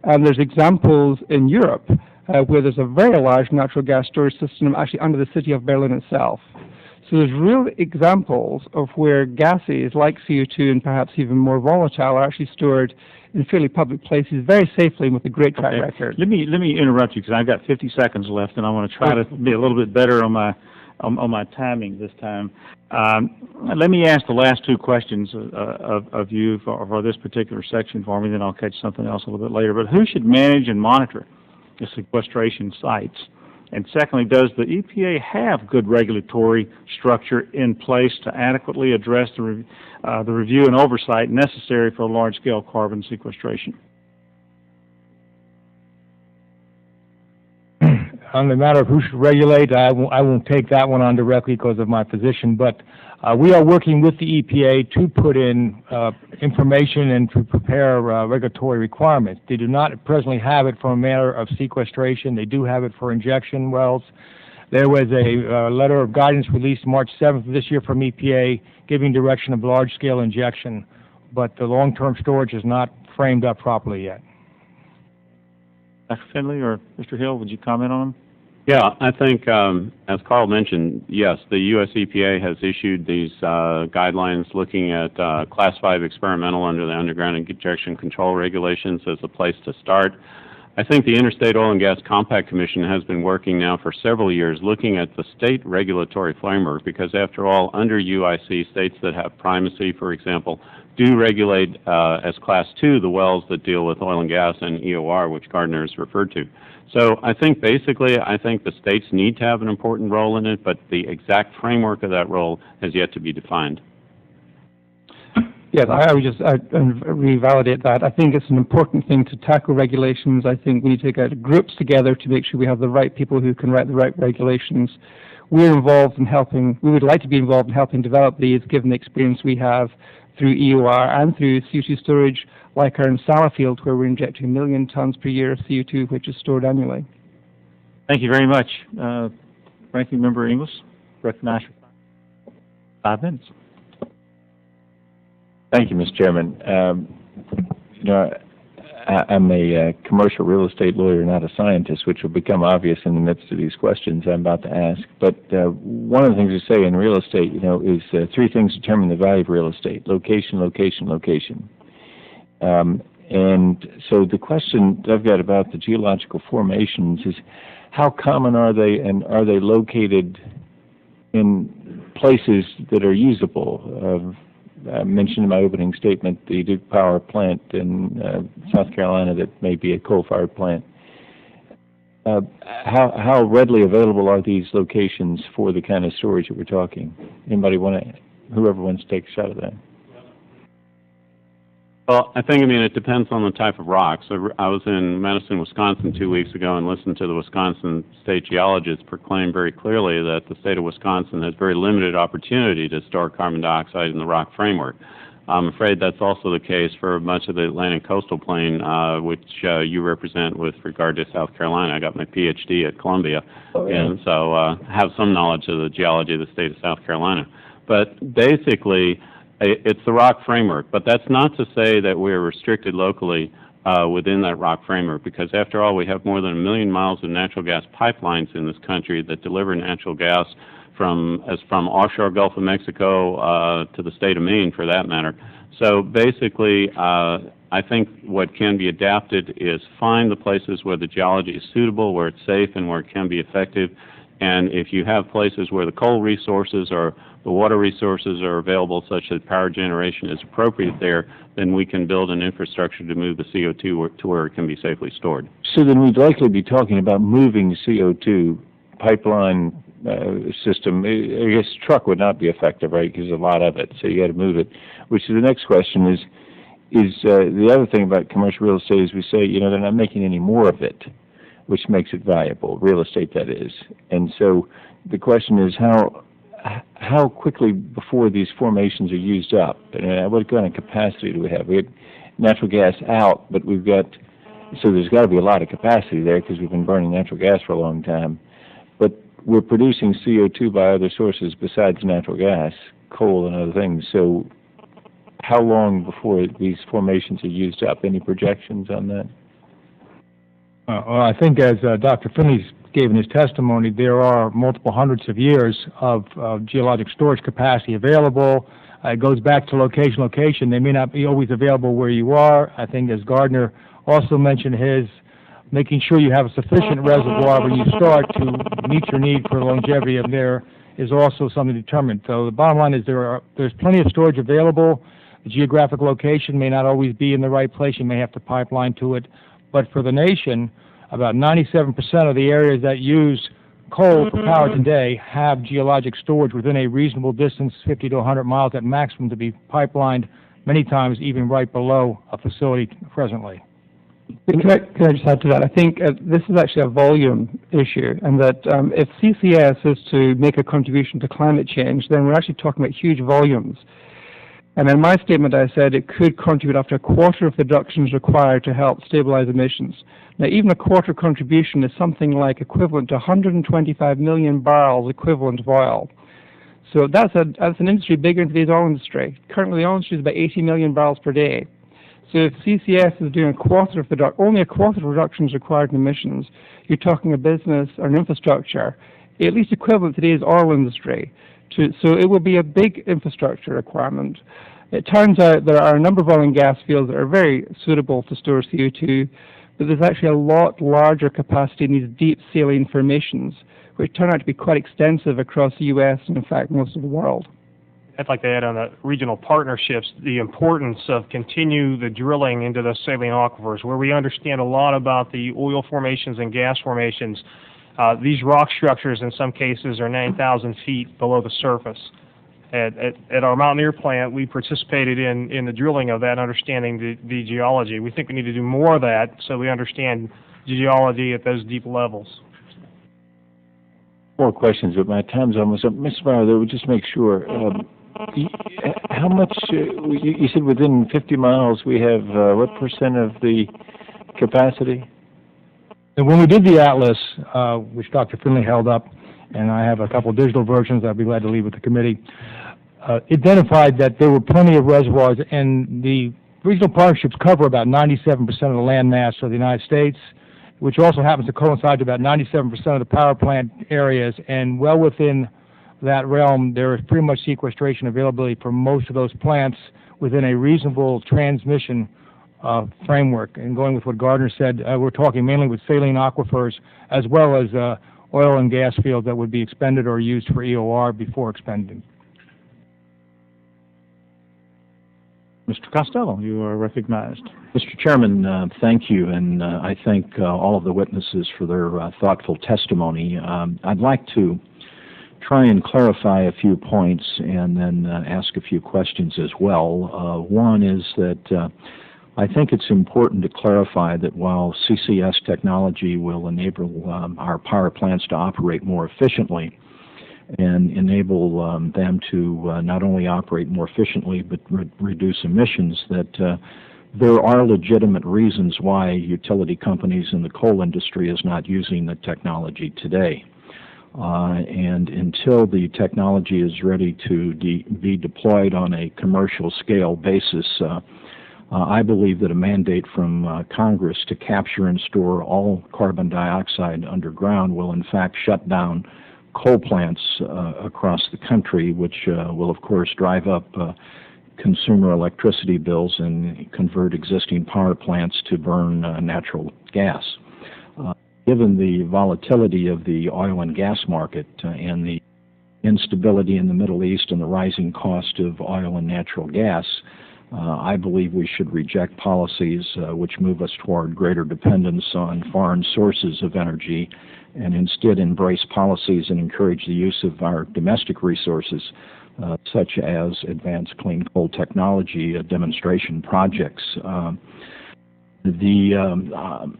And there's examples in Europe where there's a very large natural gas storage system actually under the city of Berlin itself. So there's real examples of where gases like CO2 and perhaps even more volatile are actually stored in fairly public places very safely and with a great track record. Let me interrupt you because I've got 50 seconds left, and I want to try to be a little bit better on my timing this time. Let me ask the last two questions of you for this particular section for me, then I'll catch something else a little bit later. But who should manage and monitor the sequestration sites? And secondly, does the EPA have good regulatory structure in place to adequately address the review and oversight necessary for large-scale carbon sequestration? On the matter of who should regulate, I won't take that one on directly because of my position, but we are working with the EPA to put in information and to prepare regulatory requirements. They do not presently have it for a matter of sequestration. They do have it for injection wells. There was a letter of guidance released March 7th of this year from EPA giving direction of large-scale injection, but the long-term storage is not framed up properly yet. Dr. Finley or Mr. Hill, would you comment on them? Yeah, I think, as Carl mentioned, yes, the U.S. EPA has issued these guidelines looking at Class 5 experimental under the Underground Injection Control Regulations as a place to start. I think the Interstate Oil and Gas Compact Commission has been working now for several years looking at the state regulatory framework because, after all, under UIC, states that have primacy, for example, do regulate as Class 2 the wells that deal with oil and gas and EOR, which Gardiner has referred to. So I think basically, the states need to have an important role in it, but the exact framework of that role has yet to be defined. Yes, I would just revalidate that. I think it's an important thing to tackle regulations. I think we need to get groups together to make sure we have the right people who can write the right regulations. We're involved in helping, we would like to be involved in helping develop these given the experience we have through EOR and through CO2 storage, like our in Salafield, where we're injecting 1 million tons per year of CO2, which is stored annually. Thank you very much. Ranking Member Inglis, recognized for 5 minutes. Thank you, Mr. Chairman. I'm a commercial real estate lawyer, not a scientist, which will become obvious in the midst of these questions I'm about to ask. But one of the things we say in real estate, is 3 things determine the value of real estate: location, location, location. And so the question I've got about the geological formations is, how common are they, and are they located in places that are usable? I mentioned in my opening statement the Duke Power plant in South Carolina that may be a coal-fired plant. How readily available are these locations for the kind of storage that we're talking? Whoever wants to take a shot at that? Well, it depends on the type of rock. So I was in Madison, Wisconsin 2 weeks ago and listened to the Wisconsin state geologists proclaim very clearly that the state of Wisconsin has very limited opportunity to store carbon dioxide in the rock framework. I'm afraid that's also the case for much of the Atlantic coastal plain, which you represent with regard to South Carolina. I got my PhD at Columbia, and so have some knowledge of the geology of the state of South Carolina. But basically, it's the rock framework, but that's not to say that we're restricted locally within that rock framework, because after all, we have more than 1 million miles of natural gas pipelines in this country that deliver natural gas from offshore Gulf of Mexico to the state of Maine, for that matter. So basically, I think what can be adapted is find the places where the geology is suitable, where it's safe, and where it can be effective, And if you have places where the coal resources or the water resources are available such that power generation is appropriate there, then we can build an infrastructure to move the CO2 to where it can be safely stored. So then we'd likely be talking about moving CO2 pipeline system. I guess truck would not be effective, right, because there's a lot of it, so you got to move it. Which is the next question is the other thing about commercial real estate is we say, you know, they're not making any more of it, which makes it valuable, real estate that is. And so the question is how quickly before these formations are used up, and what kind of capacity do we have? We have natural gas out, but so there's got to be a lot of capacity there because we've been burning natural gas for a long time. But we're producing CO2 by other sources besides natural gas, coal and other things. So how long before these formations are used up? Any projections on that? Well, I think as Dr. Finley gave in his testimony, there are multiple hundreds of years of geologic storage capacity available. It goes back to location. They may not be always available where you are. I think as Gardiner also mentioned making sure you have a sufficient reservoir when you start to meet your need for longevity of there is also something determined. So the bottom line is there's plenty of storage available. The geographic location may not always be in the right place. You may have to pipeline to it. But for the nation, about 97% of the areas that use coal for power today have geologic storage within a reasonable distance, 50 to 100 miles at maximum, to be pipelined, many times even right below a facility presently. Can I just add to that? I think this is actually a volume issue, and that if CCS is to make a contribution to climate change, then we're actually talking about huge volumes. And in my statement, I said it could contribute up to a quarter of the reductions required to help stabilize emissions. Now, even a quarter contribution is something like equivalent to 125 million barrels equivalent of oil. So that's an industry bigger than today's oil industry. Currently, the oil industry is about 80 million barrels per day. So if CCS is doing only a quarter of reductions required in emissions, you're talking a business or an infrastructure at least equivalent to today's oil industry. So it will be a big infrastructure requirement. It turns out there are a number of oil and gas fields that are very suitable to store CO2, but there's actually a lot larger capacity in these deep saline formations, which turn out to be quite extensive across the U.S. and, in fact, most of the world. I'd like to add on the regional partnerships, the importance of continue the drilling into the saline aquifers, where we understand a lot about the oil formations and gas formations. These rock structures, in some cases, are 9,000 feet below the surface. At our Mountaineer plant, we participated in the drilling of that, understanding the geology. We think we need to do more of that so we understand geology at those deep levels. More questions, but my time's almost up. Mr. Bauer, just make sure. How much, you said within 50 miles we have what percent of the capacity? And when we did the atlas, which Dr. Finley held up, and I have a couple of digital versions I'd be glad to leave with the committee, identified that there were plenty of reservoirs, and the regional partnerships cover about 97% of the land mass of the United States, which also happens to coincide to about 97% of the power plant areas, and well within that realm, there is pretty much sequestration availability for most of those plants within a reasonable transmission framework. And going with what Gardiner said, we're talking mainly with saline aquifers as well as oil and gas fields that would be expended or used for EOR before expending. Mr. Costello, you are recognized. Mr. Chairman, thank you, and I thank all of the witnesses for their thoughtful testimony. I'd like to try and clarify a few points and then ask a few questions as well. One is that I think it's important to clarify that while CCS technology will enable our power plants to operate more efficiently and enable them to not only operate more efficiently but reduce emissions, that there are legitimate reasons why utility companies in the coal industry is not using the technology today. And until the technology is ready to be deployed on a commercial scale basis, I believe that a mandate from Congress to capture and store all carbon dioxide underground will in fact shut down coal plants across the country, which will of course drive up consumer electricity bills and convert existing power plants to burn natural gas. given the volatility of the oil and gas market and the instability in the Middle East and the rising cost of oil and natural gas, I believe we should reject policies which move us toward greater dependence on foreign sources of energy and instead embrace policies and encourage the use of our domestic resources, such as advanced clean coal technology demonstration projects. The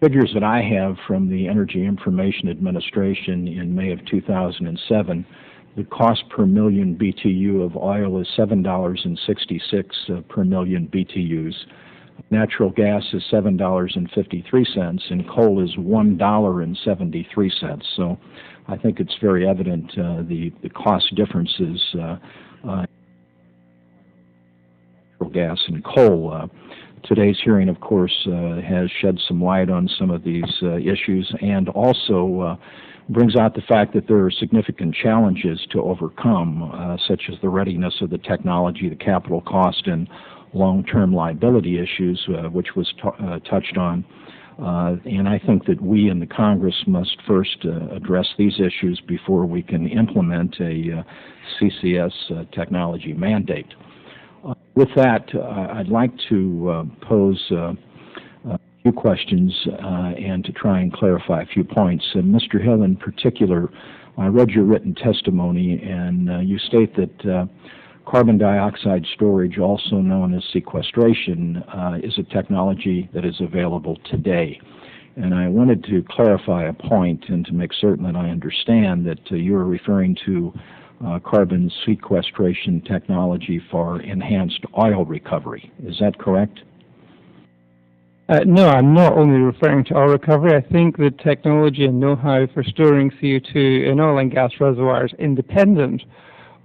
figures that I have from the Energy Information Administration in May of 2007, the cost per million BTU of oil is $7.66 per million BTUs. Natural gas is $7.53, and coal is $1.73. So I think it's very evident the cost differences natural gas and coal. Today's hearing, of course, has shed some light on some of these issues and also brings out the fact that there are significant challenges to overcome, such as the readiness of the technology, the capital cost, and long-term liability issues, which was touched on. And I think that we in the Congress must first address these issues before we can implement a CCS technology mandate. With that, I'd like to pose a few questions and to try and clarify a few points. Mr. Hill, in particular, I read your written testimony, and you state that carbon dioxide storage, also known as sequestration, is a technology that is available today. And I wanted to clarify a point and to make certain that I understand that you are referring to carbon sequestration technology for enhanced oil recovery. Is that correct? No, I'm not only referring to oil recovery. I think the technology and know-how for storing CO2 in oil and gas reservoirs independent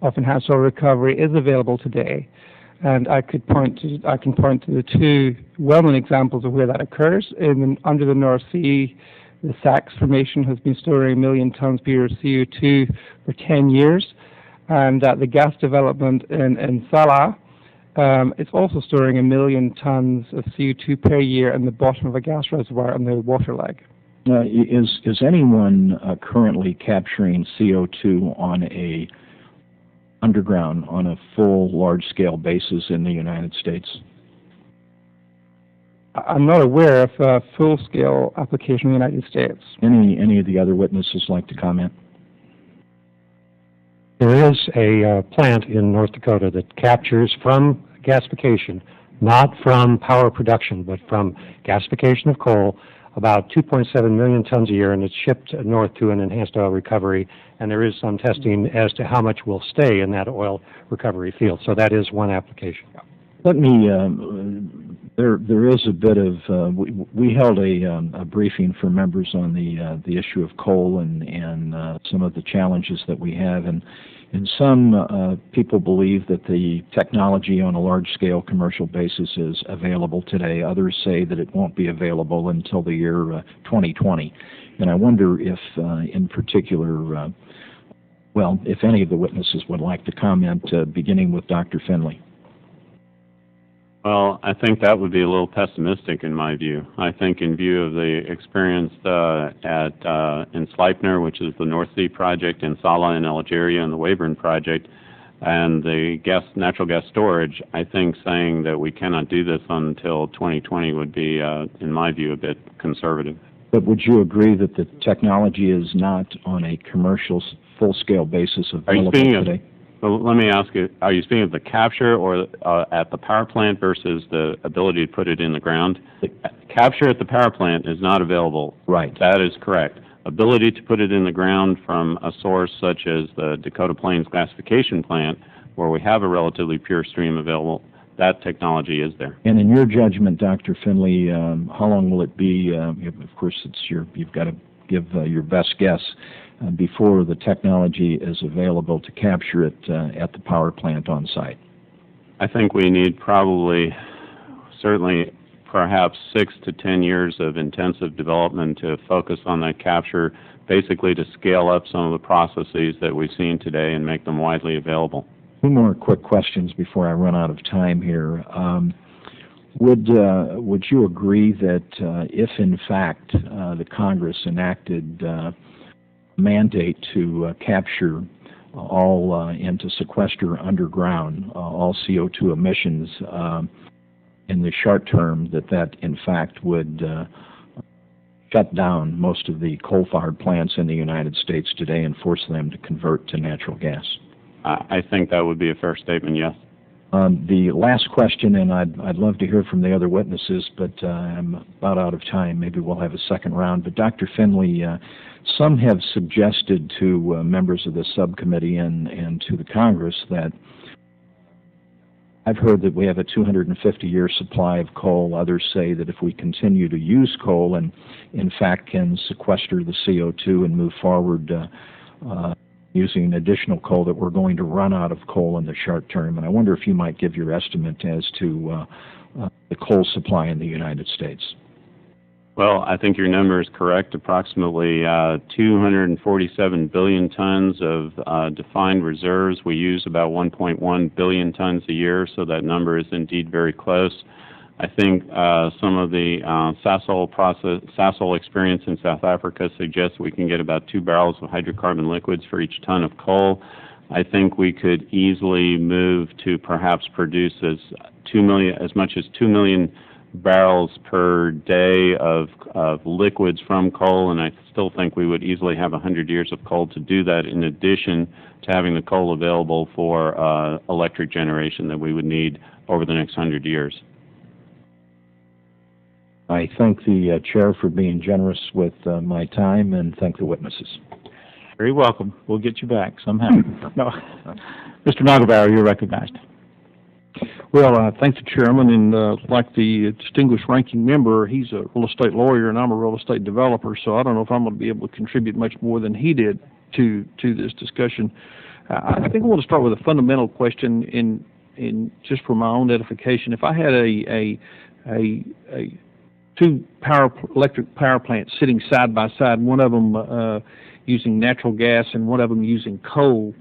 of enhanced oil recovery is available today. And I can point to the two well-known examples of where that occurs. Under the North Sea, the Sachs Formation has been storing 1 million tons per year of CO2 for 10 years. And the gas development in Salah, it's also storing 1 million tons of CO2 per year in the bottom of a gas reservoir on the water leg. Is anyone currently capturing CO2 on a underground on a full large-scale basis in the United States? I'm not aware of a full-scale application in the United States. Any of the other witnesses like to comment? There is a plant in North Dakota that captures from gasification, not from power production, but from gasification of coal, about 2.7 million tons a year, and it's shipped north to an enhanced oil recovery, and there is some testing as to how much will stay in that oil recovery field. So that is one application. Let me, there is a bit of, we held a briefing for members on the issue of coal and some of the challenges that we have, and some people believe that the technology on a large-scale commercial basis is available today. Others say that it won't be available until the year 2020. And I wonder if, in particular, well, if any of the witnesses would like to comment, beginning with Dr. Finley. Well, I think that would be a little pessimistic in my view. I think in view of the experience in Sleipner, which is the North Sea project, in Salah in Algeria, and the Rayburn project, and the natural gas storage, I think saying that we cannot do this until 2020 would be, in my view, a bit conservative. But would you agree that the technology is not on a commercial, full-scale basis available today? Well, let me ask you, are you speaking of the capture or at the power plant versus the ability to put it in the ground? The capture at the power plant is not available. Right. That is correct. Ability to put it in the ground from a source such as the Dakota Plains gasification plant, where we have a relatively pure stream available, that technology is there. And in your judgment, Dr. Finley, how long will it be? Of course, you've got to give your best guess. Before the technology is available to capture it at the power plant on site? I think we need certainly perhaps 6 to 10 years of intensive development to focus on that capture, basically to scale up some of the processes that we've seen today and make them widely available. Two more quick questions before I run out of time here. Would you agree that if in fact the Congress enacted a mandate to capture all and to sequester underground all CO2 emissions in the short term, that in fact would shut down most of the coal-fired plants in the United States today and force them to convert to natural gas? I think that would be a fair statement, yes. The last question, and I'd love to hear from the other witnesses, but I'm about out of time. Maybe we'll have a second round. But Dr. Finley, some have suggested to members of the subcommittee and to the Congress that I've heard that we have a 250-year supply of coal. Others say that if we continue to use coal and, in fact, can sequester the CO2 and move forward using additional coal, that we're going to run out of coal in the short term. And I wonder if you might give your estimate as to the coal supply in the United States. Well, I think your number is correct. Approximately 247 billion tons of defined reserves. We use about 1.1 billion tons a year, so that number is indeed very close. I think some of the Sasol experience in South Africa suggests we can get about 2 barrels of hydrocarbon liquids for each ton of coal. I think we could easily move to perhaps produce as much as 2 million barrels per day of liquids from coal, and I still think we would easily have 100 years of coal to do that, in addition to having the coal available for electric generation that we would need over the next 100 years. I thank the chair for being generous with my time, and thank the witnesses. Very welcome. We'll get you back somehow. No. Mr. Nagelbauer, you're recognized. Well, thank the chairman, and like the distinguished ranking member, he's a real estate lawyer and I'm a real estate developer, so I don't know if I'm going to be able to contribute much more than he did to this discussion. I think I want to start with a fundamental question in just for my own edification. If I had two electric power plants sitting side by side, one of them using natural gas and one of them using coal,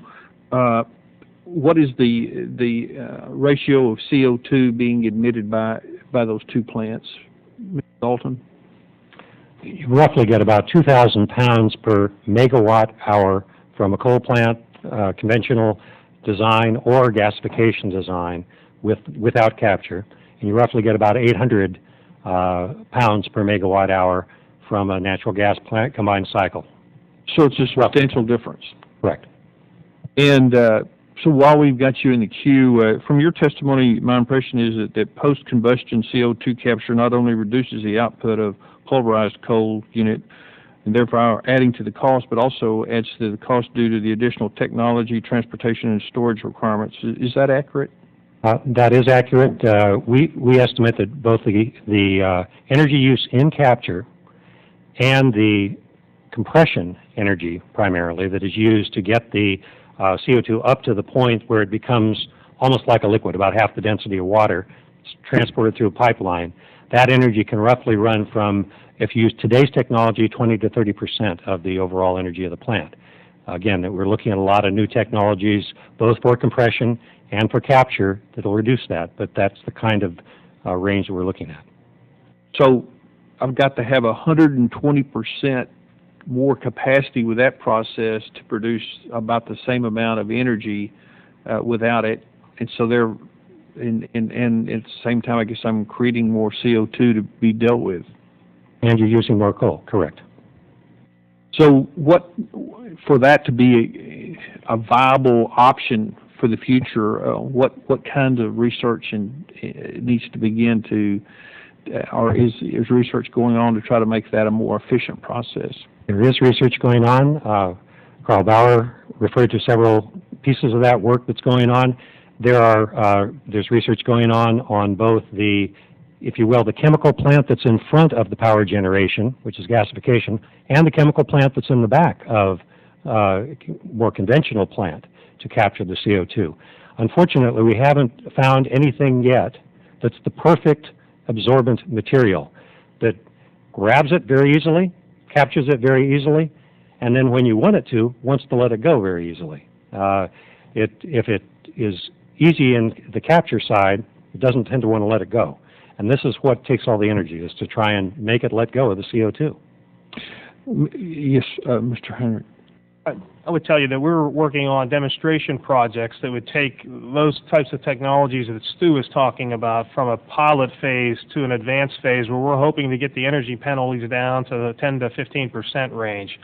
what is the ratio of CO2 being emitted by those two plants, Mr. Dalton? You roughly get about 2,000 pounds per megawatt hour from a coal plant, conventional design or gasification design without capture, and you roughly get about 800 pounds per megawatt hour from a natural gas plant combined cycle. So it's a substantial difference. Correct. And so while we've got you in the queue, from your testimony, my impression is that post-combustion CO2 capture not only reduces the output of pulverized coal unit and therefore adding to the cost, but also adds to the cost due to the additional technology, transportation, and storage requirements. Is that accurate? That is accurate. We estimate that both the energy use in capture and the compression energy, primarily, that is used to get the CO2 up to the point where it becomes almost like a liquid, about half the density of water. It's transported through a pipeline. That energy can roughly run from, if you use today's technology, 20 to 30% of the overall energy of the plant. Again, we're looking at a lot of new technologies, both for compression and for capture, that will reduce that, but that's the kind of range that we're looking at. So I've got to have 120% more capacity with that process to produce about the same amount of energy without it, and so and at the same time, I guess I'm creating more CO2 to be dealt with. And you're using more coal, correct. So for that to be a viable option for the future, what kind of research needs to begin to, or is research going on to try to make that a more efficient process? There is research going on. Carl Bauer referred to several pieces of that work that's going on. There's research going on both the, if you will, the chemical plant that's in front of the power generation, which is gasification, and the chemical plant that's in the back of more conventional plant to capture the CO2. Unfortunately, we haven't found anything yet that's the perfect absorbent material that grabs it very easily, captures it very easily, and then when you want it to, wants to let it go very easily. If it is easy in the capture side, it doesn't tend to want to let it go. And this is what takes all the energy, is to try and make it let go of the CO2. Yes, Mr. Henry. I would tell you that we're working on demonstration projects that would take those types of technologies that Stu is talking about from a pilot phase to an advanced phase, where we're hoping to get the energy penalties down to the 10 to 15% range.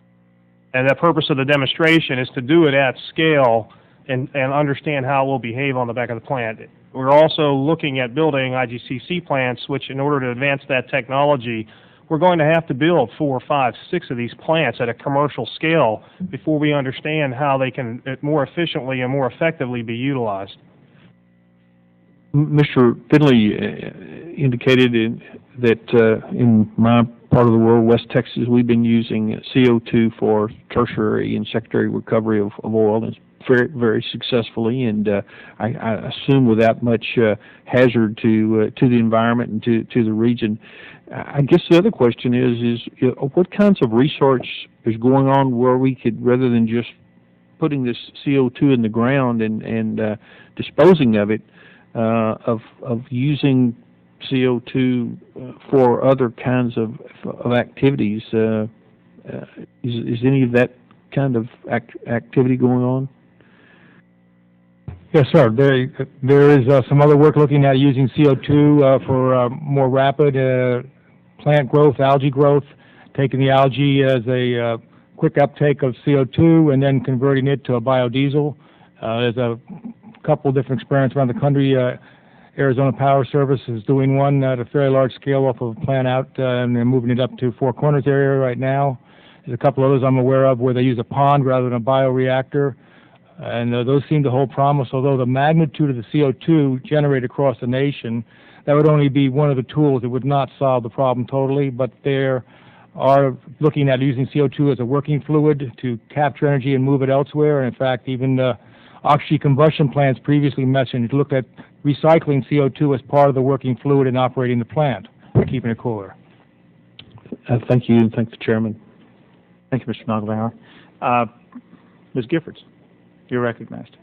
And the purpose of the demonstration is to do it at scale and understand how it will behave on the back of the plant. We're also looking at building IGCC plants, which, in order to advance that technology, we're going to have to build 4, 5, 6 of these plants at a commercial scale before we understand how they can more efficiently and more effectively be utilized. Mr. Finley indicated that in my part of the world, West Texas, we've been using CO2 for tertiary and secondary recovery of oil, and very, very successfully, and I assume without much hazard to the environment and to the region. I guess the other question is what kinds of research is going on where we could, rather than just putting this CO2 in the ground and disposing of it, of using CO2 for other kinds of activities? Is any of that kind of activity going on? Yes, sir. There is some other work looking at using CO2 for more rapid plant growth, algae growth, taking the algae as a quick uptake of CO2 and then converting it to a biodiesel. There's a couple of different experiments around the country. Arizona Power Service is doing one at a fairly large scale off of a plant out, and they're moving it up to Four Corners area right now. There's a couple others I'm aware of where they use a pond rather than a bioreactor. And those seem to hold promise, although the magnitude of the CO2 generated across the nation, that would only be one of the tools. It would not solve the problem totally, but they are looking at using CO2 as a working fluid to capture energy and move it elsewhere. And in fact, even oxy combustion plants previously mentioned looked at recycling CO2 as part of the working fluid in operating the plant, keeping it cooler. Thank you, and thank the chairman. Thank you, Mr. Nagelbauer. Ms. Giffords, you're recognized.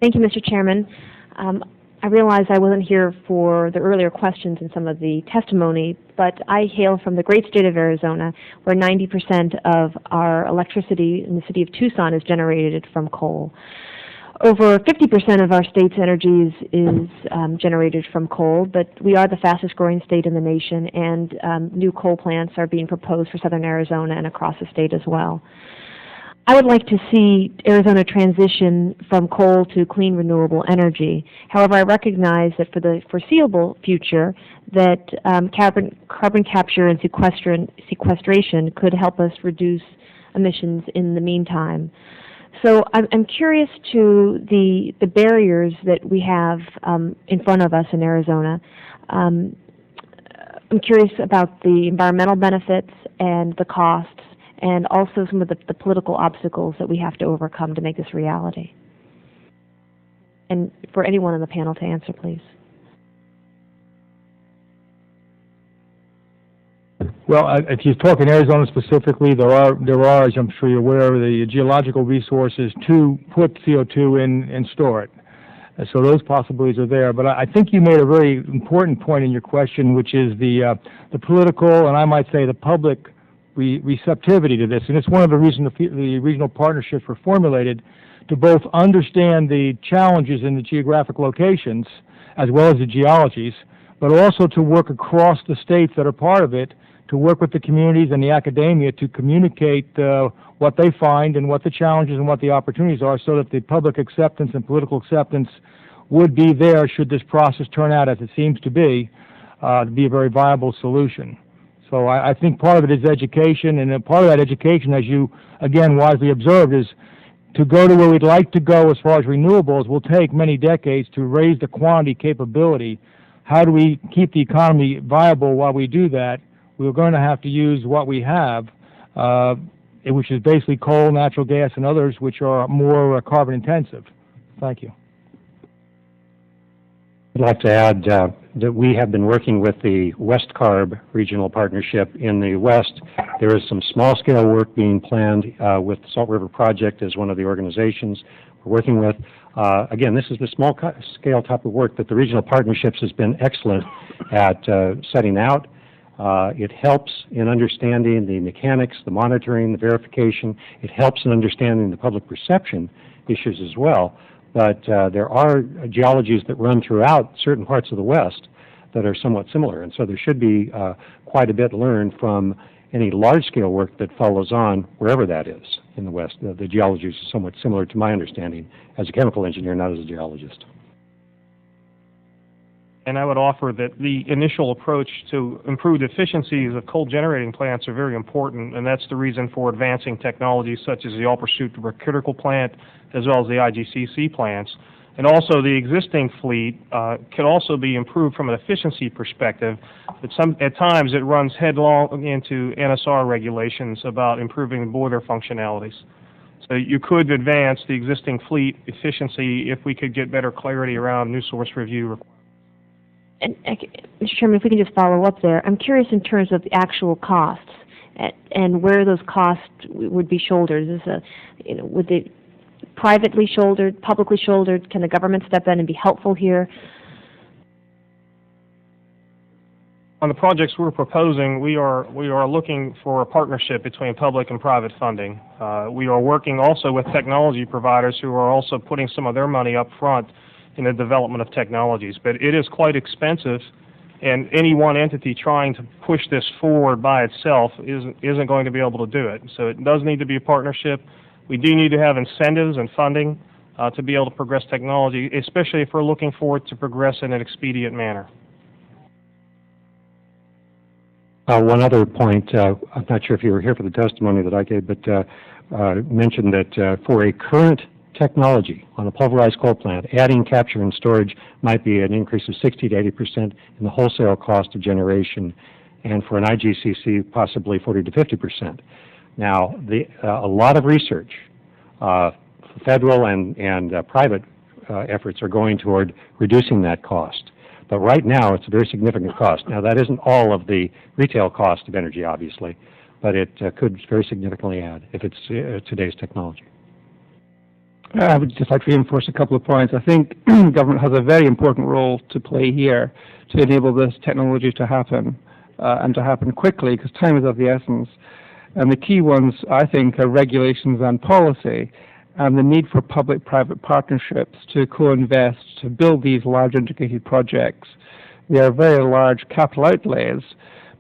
Thank you, Mr. Chairman. I realize I wasn't here for the earlier questions and some of the testimony, but I hail from the great state of Arizona, where 90% of our electricity in the city of Tucson is generated from coal. Over 50% of our state's energy is generated from coal, but we are the fastest growing state in the nation, and new coal plants are being proposed for southern Arizona and across the state as well. I would like to see Arizona transition from coal to clean renewable energy. However, I recognize that for the foreseeable future that carbon capture and sequestration could help us reduce emissions in the meantime. So I'm curious to the barriers that we have in front of us in Arizona. I'm curious about the environmental benefits and the costs, and also some of the political obstacles that we have to overcome to make this reality. And for anyone on the panel to answer, please. Well, if you're talking Arizona specifically, there are, as I'm sure you're aware, the geological resources to put CO2 in and store it. So those possibilities are there. But I think you made a very important point in your question, which is the political, and I might say the public receptivity to this. And it's one of the reasons the regional partnerships were formulated, to both understand the challenges in the geographic locations as well as the geologies, but also to work across the states that are part of it, to work with the communities and the academia to communicate what they find and what the challenges and what the opportunities are, so that the public acceptance and political acceptance would be there should this process turn out, as it seems to be a very viable solution. So I think part of it is education, and part of that education, as you, again, wisely observed, is to go to where we'd like to go as far as renewables will take many decades to raise the quantity capability. How do we keep the economy viable while we do that? We're going to have to use what we have, which is basically coal, natural gas, and others, which are more carbon intensive. Thank you. I'd like to add that we have been working with the West Carb Regional Partnership in the West. There is some small-scale work being planned with the Salt River Project as one of the organizations we're working with. Again, this is the small-scale type of work that the regional partnerships has been excellent at setting out. It helps in understanding the mechanics, the monitoring, the verification. It helps in understanding the public perception issues as well. But there are geologies that run throughout certain parts of the West that are somewhat similar, and so there should be quite a bit learned from any large-scale work that follows on wherever that is in the West. The geologies are somewhat similar to my understanding as a chemical engineer, not as a geologist. And I would offer that the initial approach to improved efficiencies of coal generating plants are very important, and that's the reason for advancing technologies such as the all-pursuit critical plant as well as the IGCC plants. And also the existing fleet can also be improved from an efficiency perspective, but at times it runs headlong into NSR regulations about improving boiler functionalities. So you could advance the existing fleet efficiency if we could get better clarity around new source review. And, Mr. Chairman, if we can just follow up there, I'm curious in terms of the actual costs and where those costs would be shouldered. Is this would they privately shouldered, publicly shouldered? Can the government step in and be helpful here? On the projects we're proposing, we are looking for a partnership between public and private funding. We are working also with technology providers who are also putting some of their money up front in the development of technologies. But it is quite expensive, and any one entity trying to push this forward by itself isn't going to be able to do it. So it does need to be a partnership. We do need to have incentives and funding to be able to progress technology, especially if we're looking for it to progress in an expedient manner. One other point, I'm not sure if you were here for the testimony that I gave, but mentioned that for a current technology on a pulverized coal plant, adding capture and storage might be an increase of 60 to 80% in the wholesale cost of generation, and for an IGCC, possibly 40 to 50%. Now, a lot of research, federal and private efforts are going toward reducing that cost. But right now, it's a very significant cost. Now, that isn't all of the retail cost of energy, obviously, but it could very significantly add if it's today's technology. I would just like to reinforce a couple of points. I think government has a very important role to play here to enable this technology to happen and to happen quickly, because time is of the essence. And the key ones, I think, are regulations and policy, and the need for public-private partnerships to co-invest, to build these large integrated projects. They are very large capital outlays,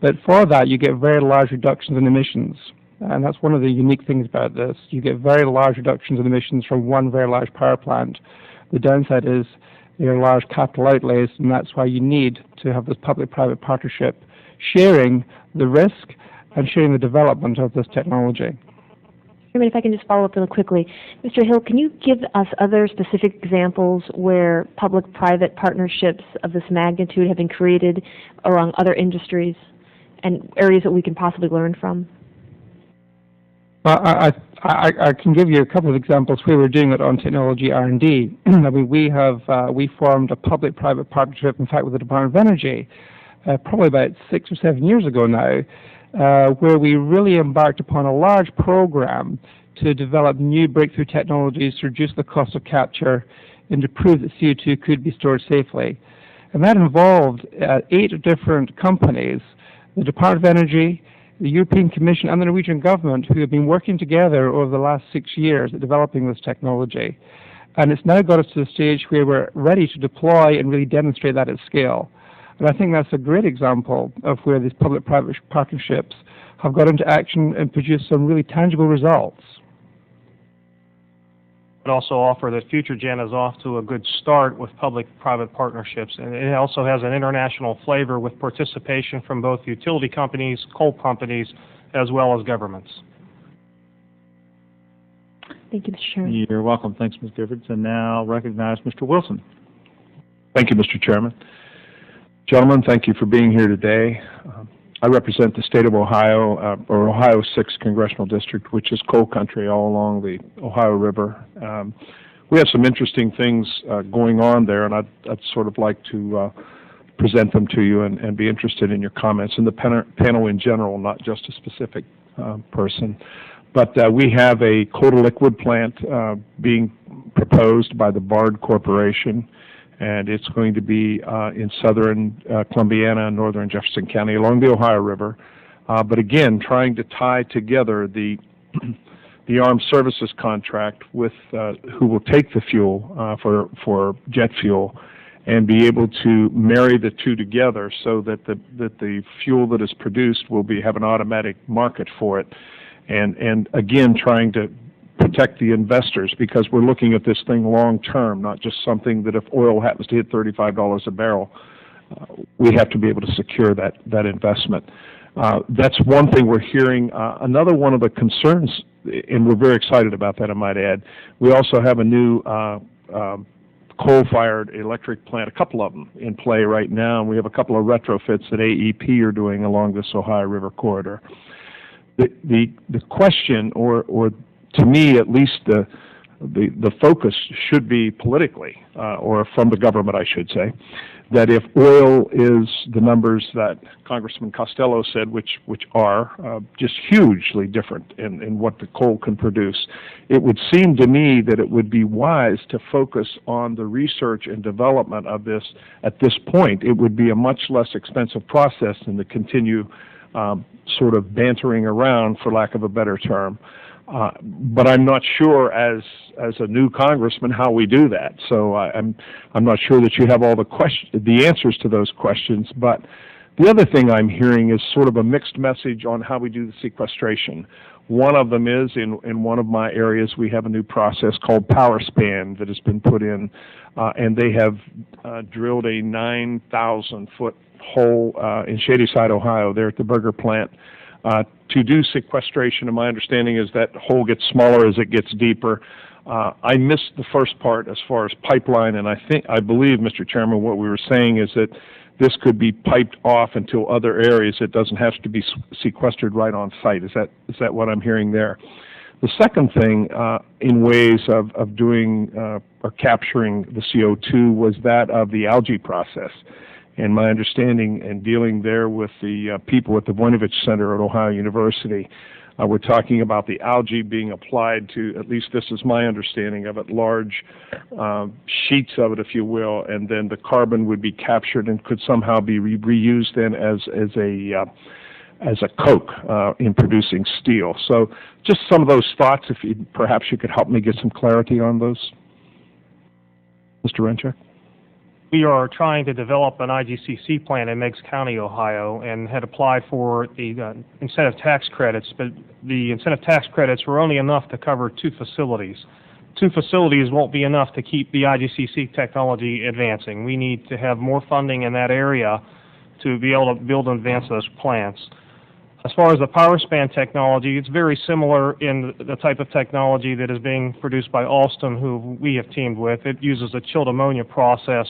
but for that you get very large reductions in emissions. And that's one of the unique things about this. You get very large reductions in emissions from one very large power plant. The downside is they are large capital outlays, and that's why you need to have this public-private partnership sharing the risk and sharing the development of this technology. Chairman, if I can just follow up really quickly. Mr. Hill, can you give us other specific examples where public-private partnerships of this magnitude have been created along other industries and areas that we can possibly learn from? I can give you a couple of examples where we're doing it on technology R&D. I mean, we formed a public-private partnership, in fact, with the Department of Energy, probably about 6 or 7 years ago now, where we really embarked upon a large program to develop new breakthrough technologies to reduce the cost of capture and to prove that CO2 could be stored safely. And that involved 8 different companies, the Department of Energy, the European Commission and the Norwegian government, who have been working together over the last 6 years at developing this technology. And it's now got us to the stage where we're ready to deploy and really demonstrate that at scale. And I think that's a great example of where these public-private partnerships have got into action and produced some really tangible results. I'd also offer that FutureGen is off to a good start with public-private partnerships, and it also has an international flavor with participation from both utility companies, coal companies, as well as governments. Thank you, Mr. Chairman. You're welcome. Thanks, Ms. Giffords. And now I'll recognize Mr. Wilson. Thank you, Mr. Chairman. Gentlemen, thank you for being here today. I represent the state of Ohio, or Ohio 6th Congressional District, which is coal country all along the Ohio River. We have some interesting things going on there, and I'd sort of like to present them to you and be interested in your comments, and the panel in general, not just a specific person. But we have a coal-to-liquid plant being proposed by the Bard Corporation, and it's going to be in southern Columbiana and northern Jefferson County along the Ohio River. But again, trying to tie together the Armed Services contract with who will take the fuel for jet fuel, and be able to marry the two together so that the fuel that is produced will have an automatic market for it, and again trying to protect the investors, because we're looking at this thing long term, not just something that if oil happens to hit $35 a barrel, we have to be able to secure that investment. That's one thing we're hearing. Another one of the concerns, and we're very excited about that, I might add, we also have a new coal-fired electric plant, a couple of them in play right now, and we have a couple of retrofits that AEP are doing along this Ohio River corridor. The question, or to me at least, the focus should be politically, or from the government, I should say, that if oil is the numbers that Congressman Costello said, which are just hugely different in what the coal can produce, it would seem to me that it would be wise to focus on the research and development of this. At this point, it would be a much less expensive process than to continue sort of bantering around, for lack of a better term. But I'm not sure, as a new congressman, how we do that. So I'm not sure that you have all the answers to those questions. But the other thing I'm hearing is sort of a mixed message on how we do the sequestration. One of them is in one of my areas we have a new process called Power Span that has been put in, and they have drilled a 9,000-foot hole in Shadyside, Ohio, there at the Burger plant. To do sequestration, and my understanding is that hole gets smaller as it gets deeper. I missed the first part as far as pipeline, and I believe, Mr. Chairman, what we were saying is that this could be piped off into other areas. It doesn't have to be sequestered right on site. Is that what I'm hearing there? The second thing, in ways of doing or capturing the CO2, was that of the algae process. And my understanding in dealing there with the people at the Voinovich Center at Ohio University, we're talking about the algae being applied to, at least this is my understanding of it, large sheets of it, if you will, and then the carbon would be captured and could somehow be reused then as a coke in producing steel. So just some of those thoughts, if perhaps you could help me get some clarity on those. Mr. Rencheck? We are trying to develop an IGCC plant in Meigs County, Ohio, and had applied for the incentive tax credits, but the incentive tax credits were only enough to cover 2 facilities. 2 facilities won't be enough to keep the IGCC technology advancing. We need to have more funding in that area to be able to build and advance those plants. As far as the power span technology, it's very similar in the type of technology that is being produced by Alstom, who we have teamed with. It uses a chilled ammonia process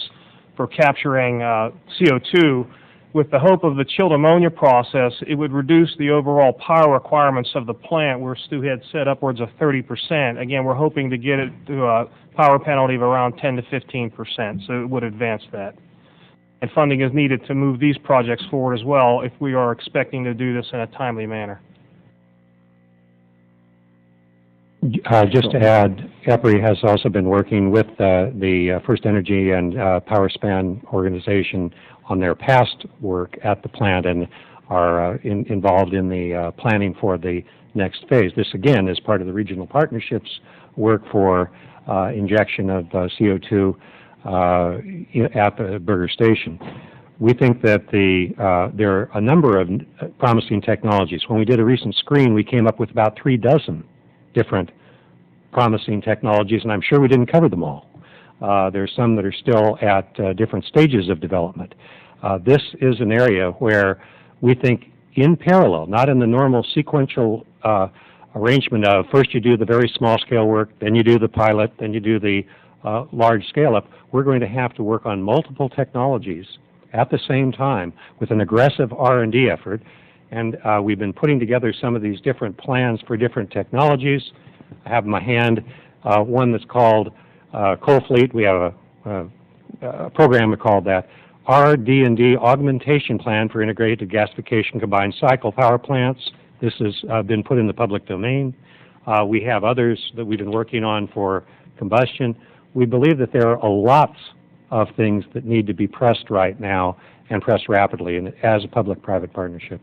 for capturing CO2. With the hope of the chilled ammonia process, it would reduce the overall power requirements of the plant, where Stu had said upwards of 30%. Again, we're hoping to get it to a power penalty of around 10 to 15%, so it would advance that. And funding is needed to move these projects forward as well if we are expecting to do this in a timely manner. Just to add, EPRI has also been working with the First Energy and Power Span organization on their past work at the plant, and are involved in the planning for the next phase. This, again, is part of the regional partnerships work for injection of CO2 at the Burger Station. We think that there are a number of promising technologies. When we did a recent screen, we came up with about 3 dozen different promising technologies, and I'm sure we didn't cover them all. There are some that are still at different stages of development. This is an area where we think in parallel, not in the normal sequential arrangement of first you do the very small scale work, then you do the pilot, then you do the large scale up. We're going to have to work on multiple technologies at the same time with an aggressive R&D effort, and we've been putting together some of these different plans for different technologies. I have in my hand one that's called Coal Fleet. We have a program called that RD&D Augmentation Plan for Integrated Gasification Combined Cycle Power Plants. This has been put in the public domain. We have others that we've been working on for combustion. We believe that there are lots of things that need to be pressed right now and pressed rapidly and as a public-private partnership.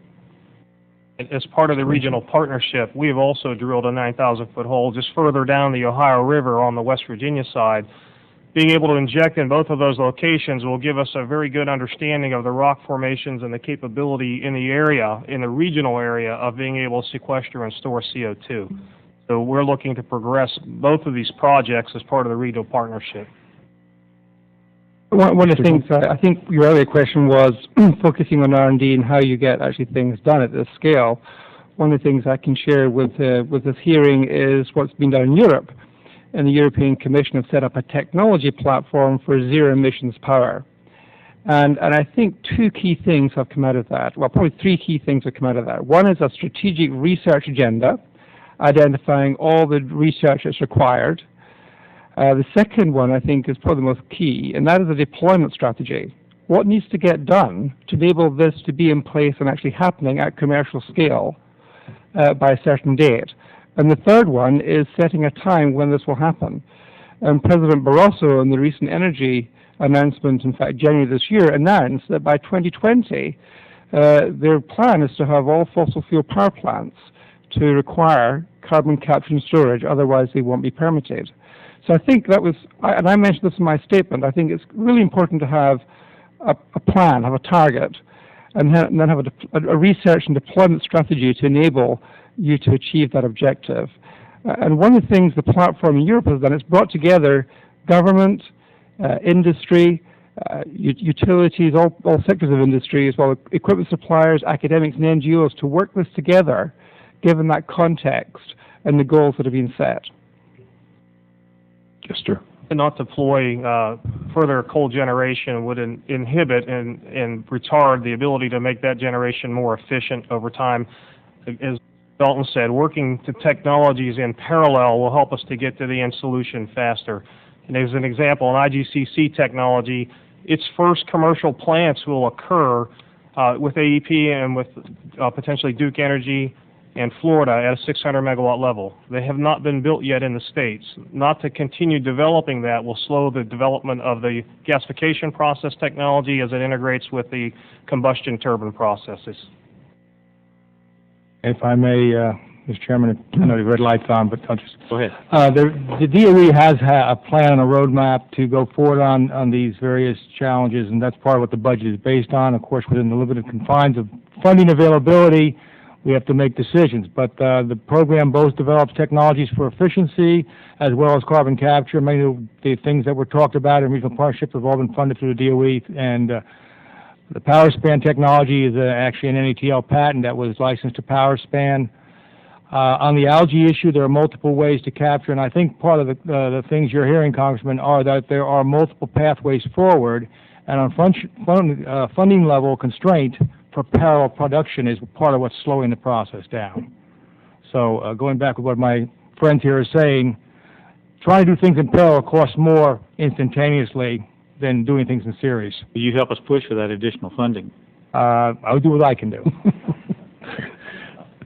As part of the regional partnership, we have also drilled a 9,000-foot hole just further down the Ohio River on the West Virginia side. Being able to inject in both of those locations will give us a very good understanding of the rock formations and the capability in the area, in the regional area, of being able to sequester and store CO2. So we're looking to progress both of these projects as part of the regional partnership. One of the things, I think your earlier question was focusing on R&D and how you get actually things done at this scale. One of the things I can share with this hearing is what's been done in Europe. And the European Commission have set up a technology platform for zero emissions power. And I think two key things have come out of that. Well, probably three key things have come out of that. One is a strategic research agenda, identifying all the research that's required. The second one, I think, is probably the most key, and that is a deployment strategy. What needs to get done to enable this to be in place and actually happening at commercial scale by a certain date? And the third one is setting a time when this will happen. And President Barroso, in the recent energy announcement, in fact, January this year, announced that by 2020, their plan is to have all fossil fuel power plants to require carbon capture and storage, otherwise they won't be permitted. So I think that was, and I mentioned this in my statement, I think it's really important to have a plan, have a target, and then have a research and deployment strategy to enable you to achieve that objective. And one of the things the platform in Europe has done is brought together government, industry, utilities, all sectors of industry, as well as equipment suppliers, academics, and NGOs to work this together, given that context and the goals that have been set. Chester. And not deploy further coal generation would inhibit and retard the ability to make that generation more efficient over time. As Dalton said, working to technologies in parallel will help us to get to the end solution faster. And as an example, an IGCC technology, its first commercial plants will occur with AEP and with potentially Duke Energy and Florida at a 600 megawatt level. They have not been built yet in the States. Not to continue developing that will slow the development of the gasification process technology as it integrates with the combustion turbine processes. If I may, Mr. Chairman, I know the red light's on, but I'll just... Go ahead. The DOE has a plan and a roadmap to go forward on these various challenges, and that's part of what the budget is based on. Of course, within the limited confines of funding availability, we have to make decisions. But the program both develops technologies for efficiency as well as carbon capture. Many of the things that were talked about in regional partnerships have all been funded through the DOE, and the PowerSpan technology is actually an NETL patent that was licensed to PowerSpan. On the algae issue, there are multiple ways to capture, and I think part of the things you're hearing, Congressman, are that there are multiple pathways forward, and on funding level constraint for parallel production is part of what's slowing the process down. So going back with what my friends here are saying, trying to do things in parallel costs more instantaneously than doing things in series. Will you help us push for that additional funding? I'll do what I can do.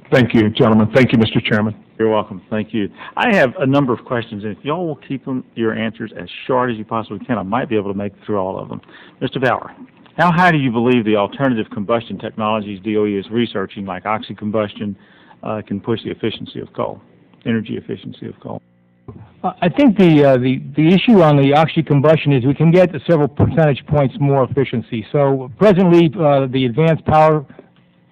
Thank you, gentlemen. Thank you, Mr. Chairman. You're welcome. Thank you. I have a number of questions, and if y'all will keep your answers as short as you possibly can, I might be able to make it through all of them. Mr. Bauer, how high do you believe the alternative combustion technologies DOE is researching, like oxycombustion, can push the efficiency of coal, energy efficiency of coal? I think the issue on the oxycombustion is we can get to several percentage points more efficiency. So presently, the advanced power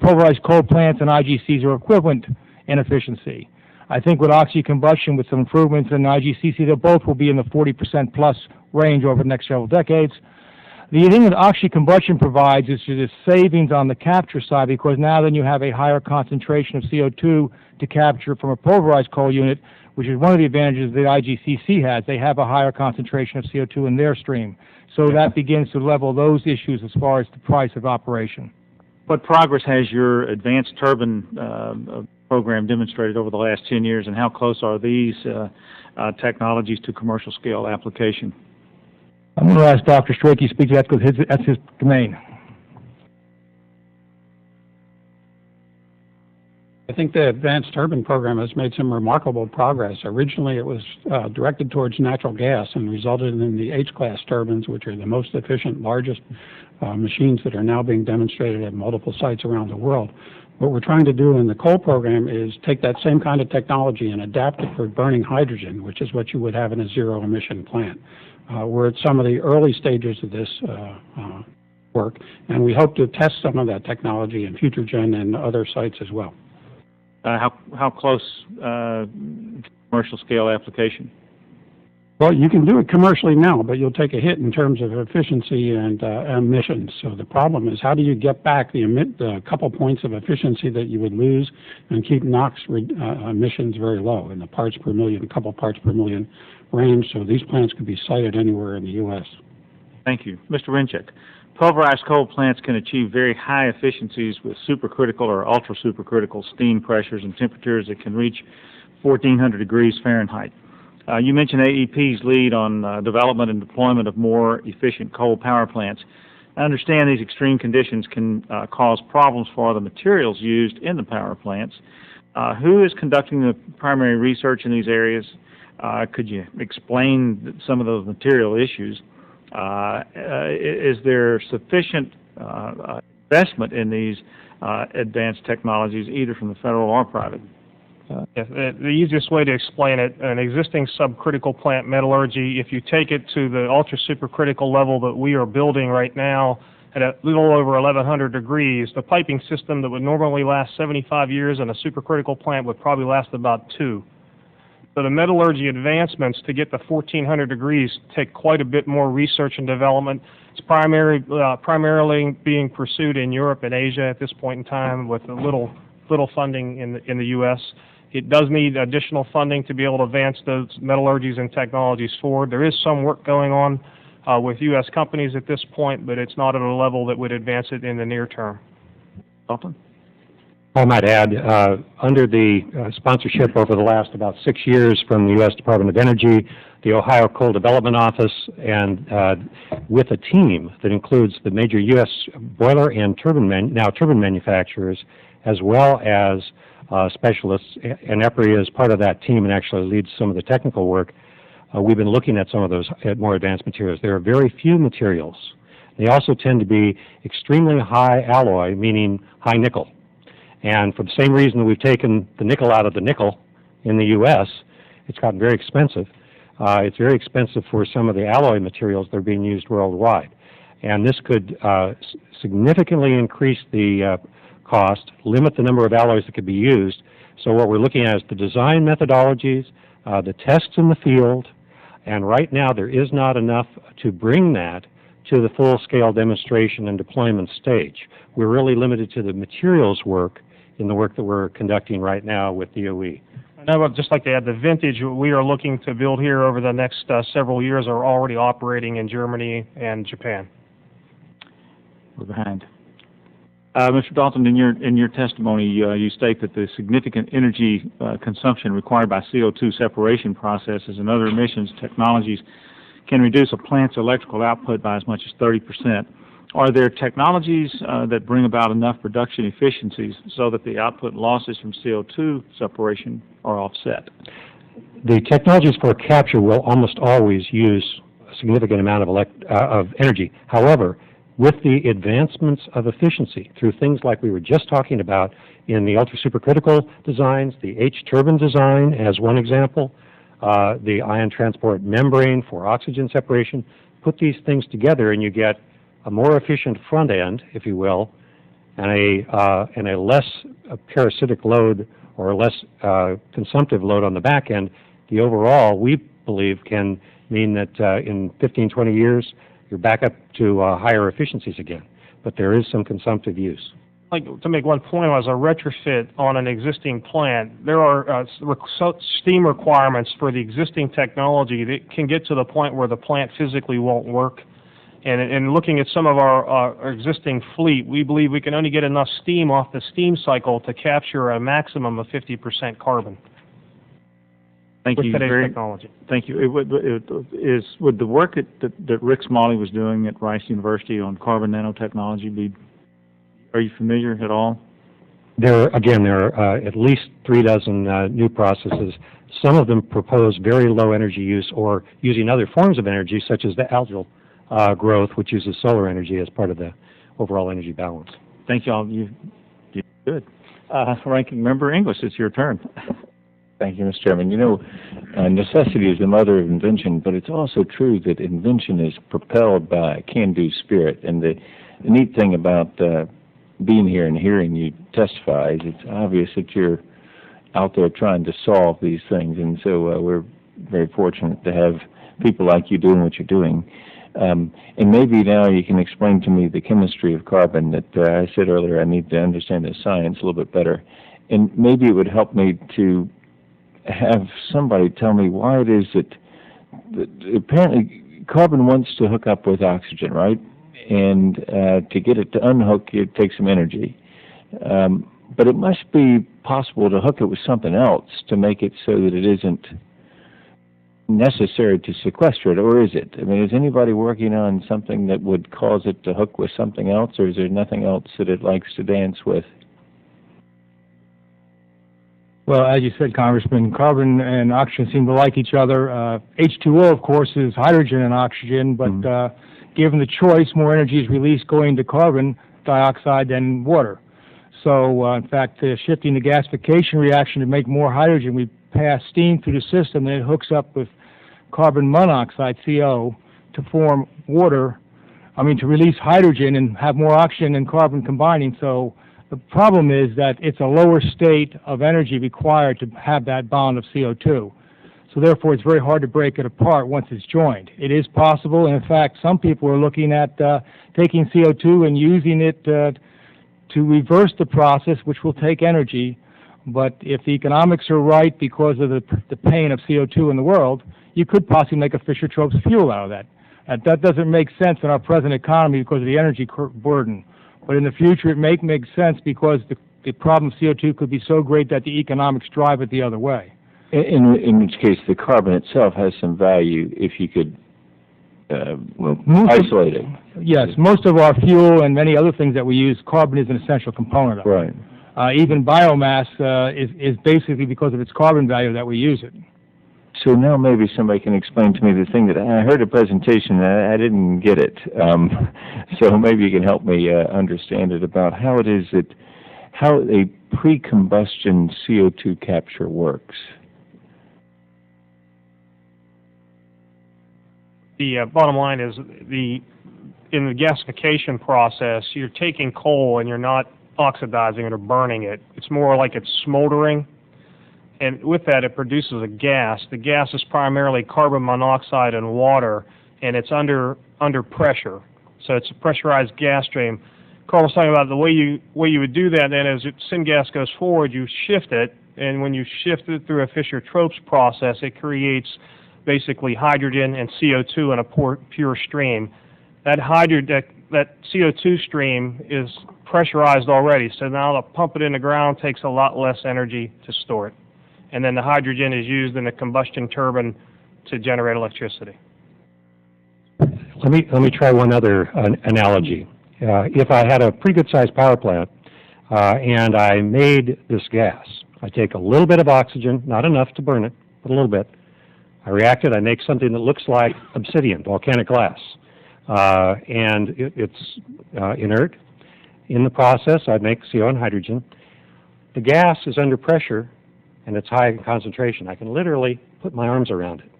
pulverized coal plants and IGCs are equivalent in efficiency. I think with oxycombustion, with some improvements in IGCC, they both will be in the 40% plus range over the next several decades. The thing that oxycombustion provides is just savings on the capture side, because now then you have a higher concentration of CO2 to capture from a pulverized coal unit, which is one of the advantages that IGCC has. They have a higher concentration of CO2 in their stream. So that begins to level those issues as far as the price of operation. What progress has your advanced turbine program demonstrated over the last 10 years, and how close are these technologies to commercial scale application? I'm going to ask Dr. Strachey to speak to that, because that's his domain. I think the Advanced Turbine Program has made some remarkable progress. Originally, it was directed towards natural gas and resulted in the H-class turbines, which are the most efficient, largest machines that are now being demonstrated at multiple sites around the world. What we're trying to do in the coal program is take that same kind of technology and adapt it for burning hydrogen, which is what you would have in a zero-emission plant. We're at some of the early stages of this work, and we hope to test some of that technology in FutureGen and other sites as well. How close commercial scale application? Well, you can do it commercially now, but you'll take a hit in terms of efficiency and emissions. So the problem is, how do you get back the couple points of efficiency that you would lose and keep NOx emissions very low in the parts per million, couple parts per million range? So these plants could be sited anywhere in the U.S. Thank you. Mr. Rencheck, pulverized coal plants can achieve very high efficiencies with supercritical or ultra-supercritical steam pressures and temperatures that can reach 1,400 degrees Fahrenheit. You mentioned AEP's lead on development and deployment of more efficient coal power plants. I understand these extreme conditions can cause problems for the materials used in the power plants. Who is conducting the primary research in these areas? Could you explain some of those material issues? Is there sufficient investment in these advanced technologies, either from the federal or private? The easiest way to explain it, an existing subcritical plant metallurgy, if you take it to the ultra-supercritical level that we are building right now at a little over 1,100 degrees, the piping system that would normally last 75 years in a supercritical plant would probably last about 2. So the metallurgy advancements to get to 1,400 degrees take quite a bit more research and development. It's primarily being pursued in Europe and Asia at this point in time, with a little funding in the U.S. It does need additional funding to be able to advance those metallurgies and technologies forward. There is some work going on with U.S. companies at this point, but it's not at a level that would advance it in the near term. Dalton? I might add, under the sponsorship over the last about 6 years from the U.S. Department of Energy, the Ohio Coal Development Office, and with a team that includes the major U.S. boiler and turbine manufacturers, as well as specialists, and EPRI is part of that team and actually leads some of the technical work. We've been looking at some of those more advanced materials. There are very few materials. They also tend to be extremely high alloy, meaning high nickel. And for the same reason that we've taken the nickel out of the nickel in the U.S., it's gotten very expensive. It's very expensive for some of the alloy materials that are being used worldwide. And this could significantly increase the cost, limit the number of alloys that could be used. So what we're looking at is the design methodologies, the tests in the field, and right now there is not enough to bring that to the full-scale demonstration and deployment stage. We're really limited to the materials work in the work that we're conducting right now with DOE. And I would just like to add, the vintage we are looking to build here over the next several years are already operating in Germany and Japan. We're behind. Mr. Dalton, in your testimony, you state that the significant energy consumption required by CO2 separation processes and other emissions technologies can reduce a plant's electrical output by as much as 30%. Are there technologies that bring about enough production efficiencies so that the output losses from CO2 separation are offset? The technologies for capture will almost always use a significant amount of energy. However, with the advancements of efficiency through things like we were just talking about in the ultra-supercritical designs, the H-turbine design as one example, the ion transport membrane for oxygen separation, put these things together and you get a more efficient front end, if you will, and a less parasitic load or a less consumptive load on the back end. The overall, we believe, can mean that in 15, 20 years, you're back up to higher efficiencies again. But there is some consumptive use. Like to make one point, as a retrofit on an existing plant, there are steam requirements for the existing technology that can get to the point where the plant physically won't work. And in looking at some of our existing fleet, we believe we can only get enough steam off the steam cycle to capture a maximum of 50% carbon. Thank you. With today's technology. Thank you. Would the work that Rick Smalley was doing at Rice University on carbon nanotechnology be? Are you familiar at all? There are at least 3 dozen new processes. Some of them propose very low energy use or using other forms of energy, such as the algal growth, which uses solar energy as part of the overall energy balance. Thank you all. You did good. Ranking Member English, it's your turn. Thank you, Mr. Chairman. You know, necessity is the mother of invention, but it's also true that invention is propelled by a can-do spirit. And the neat thing about being here and hearing you testify is it's obvious that you're out there trying to solve these things. And so we're very fortunate to have people like you doing what you're doing. And maybe now you can explain to me the chemistry of carbon that I said earlier I need to understand the science a little bit better. And maybe it would help me to have somebody tell me why it is that apparently carbon wants to hook up with oxygen, right? And to get it to unhook, it takes some energy. But it must be possible to hook it with something else to make it so that it isn't necessary to sequester it, or is it? I mean, is anybody working on something that would cause it to hook with something else, or is there nothing else that it likes to dance with? Well, as you said, Congressman, carbon and oxygen seem to like each other. H2O, of course, is hydrogen and oxygen, but given the choice, more energy is released going to carbon dioxide than water. So, in fact, shifting the gasification reaction to make more hydrogen, we pass steam through the system, and it hooks up with carbon monoxide, CO, to form water, to release hydrogen and have more oxygen and carbon combining. So the problem is that it's a lower state of energy required to have that bond of CO2. So therefore, it's very hard to break it apart once it's joined. It is possible, and in fact, some people are looking at taking CO2 and using it to reverse the process, which will take energy. But if the economics are right because of the pain of CO2 in the world, you could possibly make a Fischer-Tropsch fuel out of that. That doesn't make sense in our present economy because of the energy burden. But in the future, it may make sense because the problem of CO2 could be so great that the economics drive it the other way. In which case, the carbon itself has some value if you could isolate it. Yes, most of our fuel and many other things that we use, carbon is an essential component of it. Right. Even biomass is basically because of its carbon value that we use it. So now maybe somebody can explain to me the thing that I heard a presentation and I didn't get it. So maybe you can help me understand it about how it is that how a pre-combustion CO2 capture works. The bottom line is in the gasification process, you're taking coal and you're not oxidizing it or burning it. It's more like it's smoldering. And with that, it produces a gas. The gas is primarily carbon monoxide and water, and it's under pressure. So it's a pressurized gas stream. Carl was talking about the way you would do that. Then, as syngas goes forward, you shift it, and when you shift it through a Fischer-Tropsch process, it creates basically hydrogen and CO2 in a pure stream. That CO2 stream is pressurized already, so now to pump it in the ground takes a lot less energy to store it. And then the hydrogen is used in the combustion turbine to generate electricity. Let me try one other analogy. If I had a pretty good-sized power plant and I made this gas, I take a little bit of oxygen, not enough to burn it, but a little bit. I react it, I make something that looks like obsidian, volcanic glass, and it's inert. In the process, I make CO and hydrogen. The gas is under pressure, and it's high in concentration. I can literally put my arms around it,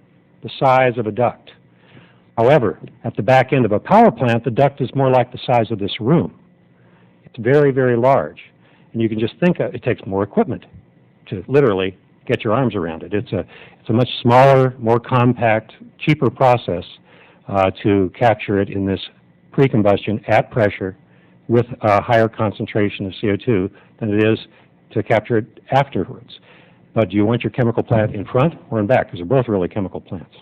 the size of a duct. However, at the back end of a power plant, the duct is more like the size of this room. It's very, very large. And you can just think it takes more equipment to literally get your arms around it. It's a much smaller, more compact, cheaper process to capture it in this pre-combustion at pressure with a higher concentration of CO2 than it is to capture it afterwards. But do you want your chemical plant in front or in back? Because they're both really chemical plants.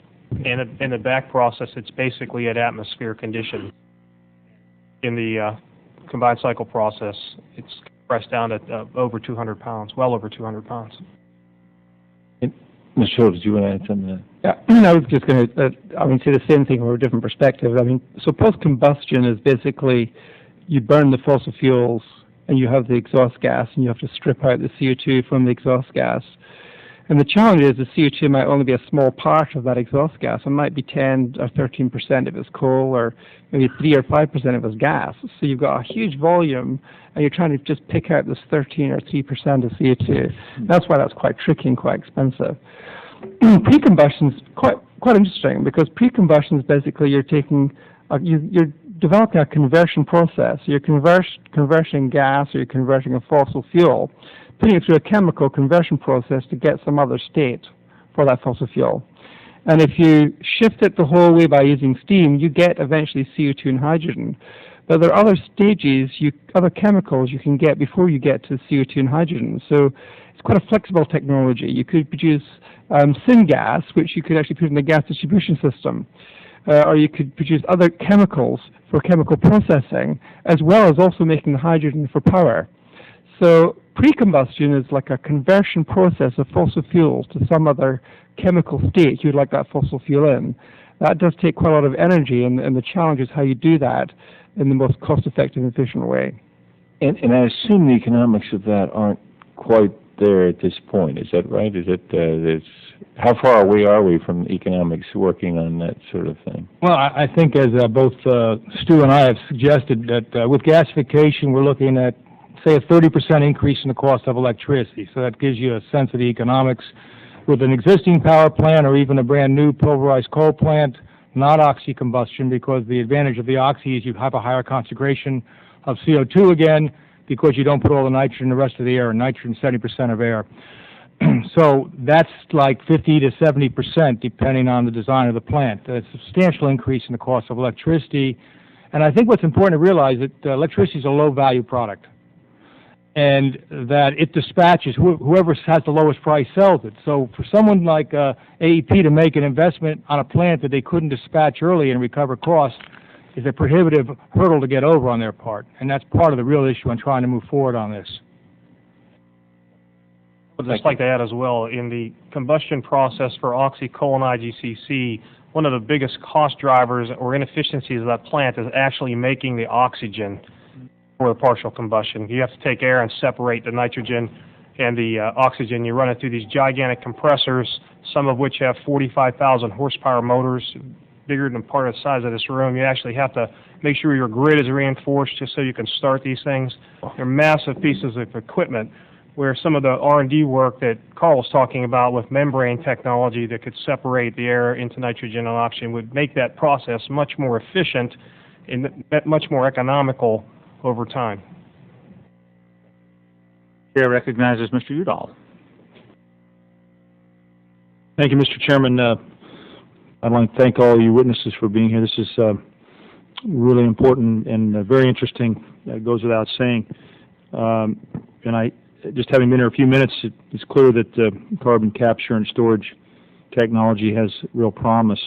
And in the back process, it's basically at atmosphere conditions. In the combined cycle process, it's compressed down to over 200 pounds, well over 200 pounds. Ms. Schultz, did you want to add something to that? Yeah, I was just going to, say the same thing from a different perspective. So post-combustion is basically you burn the fossil fuels, and you have the exhaust gas, and you have to strip out the CO2 from the exhaust gas. And the challenge is the CO2 might only be a small part of that exhaust gas. It might be 10 or 13% if it's coal, or maybe 3 or 5% if it's gas. So you've got a huge volume, and you're trying to just pick out this 13 or 3% of CO2. That's why that's quite tricky and quite expensive. Pre-combustion is quite interesting, because pre-combustion is basically you're developing a conversion process. You're converting gas, or you're converting a fossil fuel, putting it through a chemical conversion process to get some other state for that fossil fuel. And if you shift it the whole way by using steam, you get eventually CO2 and hydrogen. But there are other stages, other chemicals you can get before you get to CO2 and hydrogen. So it's quite a flexible technology. You could produce syngas, which you could actually put in the gas distribution system. Or you could produce other chemicals for chemical processing, as well as also making the hydrogen for power. So pre-combustion is like a conversion process of fossil fuels to some other chemical state you'd like that fossil fuel in. That does take quite a lot of energy, and the challenge is how you do that in the most cost-effective and efficient way. And I assume the economics of that aren't quite there at this point. Is that right? Is it? How far away are we from economics working on that sort of thing? Well, I think as both Stu and I have suggested, that with gasification we're looking at, say, a 30% increase in the cost of electricity. So that gives you a sense of the economics. With an existing power plant or even a brand new pulverized coal plant, not oxy-combustion, because the advantage of the oxy is you have a higher concentration of CO2 again, because you don't put all the nitrogen in the rest of the air, and nitrogen is 70% of air. So that's like 50 to 70%, depending on the design of the plant. A substantial increase in the cost of electricity. And I think what's important to realize that electricity is a low-value product, and that it dispatches, whoever has the lowest price sells it. So for someone like AEP to make an investment on a plant that they couldn't dispatch early and recover costs is a prohibitive hurdle to get over on their part. And that's part of the real issue in trying to move forward on this. I'd just like to add as well, in the combustion process for oxy, coal, and IGCC, one of the biggest cost drivers or inefficiencies of that plant is actually making the oxygen for the partial combustion. You have to take air and separate the nitrogen and the oxygen. You run it through these gigantic compressors, some of which have 45,000 horsepower motors, bigger than part of the size of this room. You actually have to make sure your grid is reinforced just so you can start these things. They're massive pieces of equipment, where some of the R&D work that Carl was talking about with membrane technology that could separate the air into nitrogen and oxygen would make that process much more efficient and much more economical over time. Chair recognizes Mr. Udall. Thank you, Mr. Chairman. I'd like to thank all you witnesses for being here. This is really important and very interesting. That goes without saying. And I, just having been here a few minutes, it's clear that carbon capture and storage technology has real promise,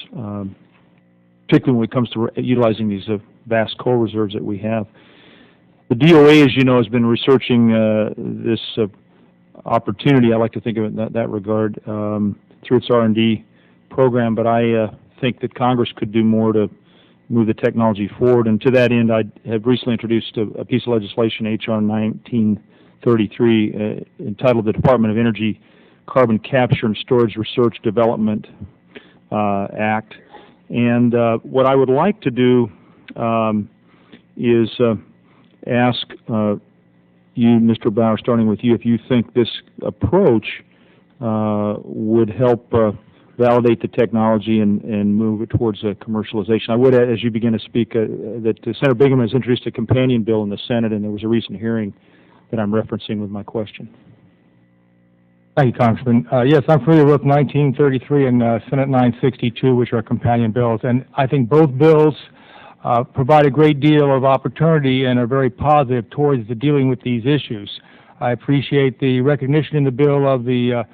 particularly when it comes to utilizing these vast coal reserves that we have. The DOA, as you know, has been researching this opportunity. I like to think of it in that regard through its R&D program, but I think that Congress could do more to move the technology forward. And to that end, I have recently introduced a piece of legislation, H.R. 1933, entitled the Department of Energy Carbon Capture and Storage Research Development Act. And what I would like to do is ask you, Mr. Bauer, starting with you, if you think this approach would help validate the technology and move it towards commercialization. I would add, as you begin to speak, that Senator Bingham has introduced a companion bill in the Senate, and there was a recent hearing that I'm referencing with my question. Thank you, Congressman. Yes, I'm familiar with 1933 and Senate 962, which are companion bills, and I think both bills provide a great deal of opportunity and are very positive towards dealing with these issues. I appreciate the recognition in the bill of the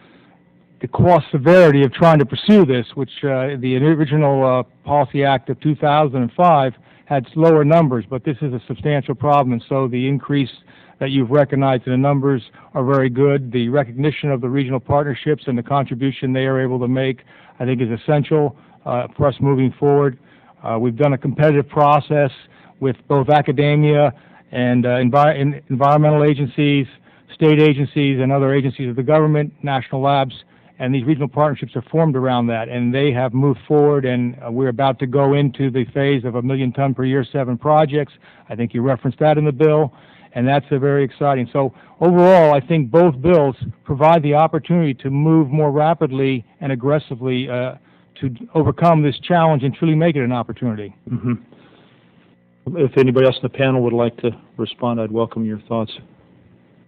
cost severity of trying to pursue this, which the original Policy Act of 2005 had lower numbers, but this is a substantial problem, and so the increase that you've recognized in the numbers are very good. The recognition of the regional partnerships and the contribution they are able to make, I think, is essential for us moving forward. We've done a competitive process with both academia and environmental agencies, state agencies, and other agencies of the government, national labs, and these regional partnerships are formed around that, and they have moved forward, and we're about to go into the phase of 1 million ton per year, 7 projects. I think you referenced that in the bill, and that's very exciting. So overall, I think both bills provide the opportunity to move more rapidly and aggressively to overcome this challenge and truly make it an opportunity. Mm-hmm. If anybody else in the panel would like to respond, I'd welcome your thoughts.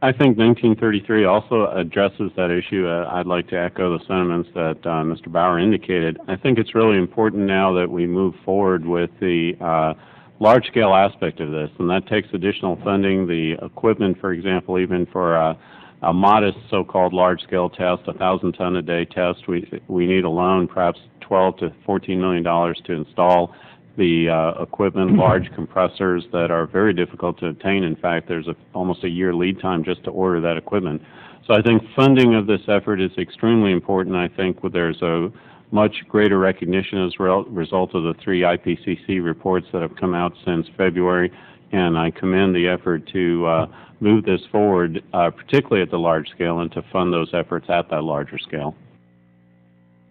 I think 1933 also addresses that issue. I'd like to echo the sentiments that Mr. Bauer indicated. I think it's really important now that we move forward with the large-scale aspect of this, and that takes additional funding. The equipment, for example, even for a modest so-called large-scale test, 1,000-ton-a-day test, we need alone perhaps $12 to $14 million to install the equipment, large compressors that are very difficult to obtain. In fact, there's almost a year lead time just to order that equipment. So I think funding of this effort is extremely important. I think there's a much greater recognition as a result of the 3 IPCC reports that have come out since February, and I commend the effort to move this forward, particularly at the large scale, and to fund those efforts at that larger scale.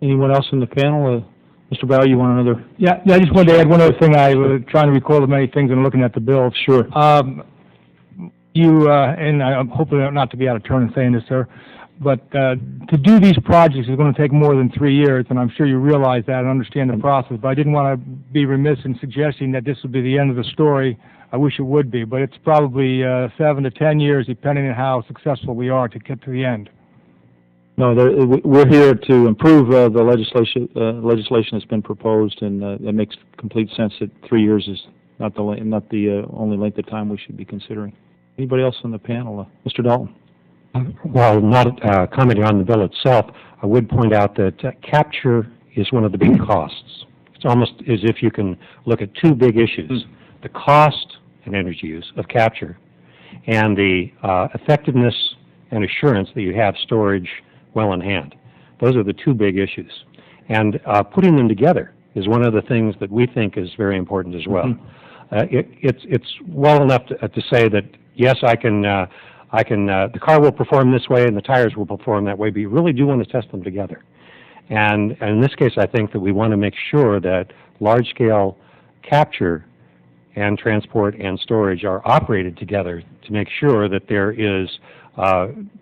Anyone else in the panel? Mr. Bauer, you want another? Yeah, I just wanted to add one other thing. I was trying to recall the many things and looking at the bill. Sure. And I'm hoping not to be out of turn in saying this, sir, but to do these projects is going to take more than 3 years, and I'm sure you realize that and understand the process, but I didn't want to be remiss in suggesting that this would be the end of the story. I wish it would be, but it's probably 7 to 10 years, depending on how successful we are to get to the end. No, we're here to improve the legislation that's been proposed, and it makes complete sense that 3 years is not the only length of time we should be considering. Anybody else on the panel? Mr. Dalton? While not commenting on the bill itself, I would point out that capture is one of the big costs. It's almost as if you can look at 2 big issues, the cost and energy use of capture and the effectiveness and assurance that you have storage well in hand. Those are the 2 big issues. And putting them together is one of the things that we think is very important as well. It's well enough to say that, yes, the car will perform this way and the tires will perform that way, but you really do want to test them together. And in this case, I think that we want to make sure that large-scale capture and transport and storage are operated together to make sure that there is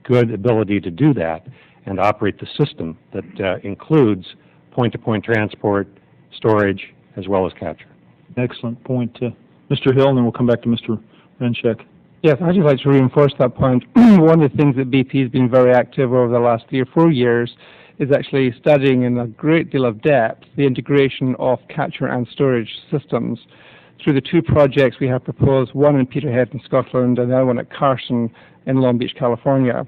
good ability to do that and operate the system that includes point-to-point transport, storage, as well as capture. Excellent point. Mr. Hill, and then we'll come back to Mr. Rencheck. Yes, I'd just like to reinforce that point. One of the things that BP has been very active over the last 3 or 4 years is actually studying in a great deal of depth the integration of capture and storage systems through the 2 projects we have proposed, one in Peterhead in Scotland and the other one at Carson in Long Beach, California.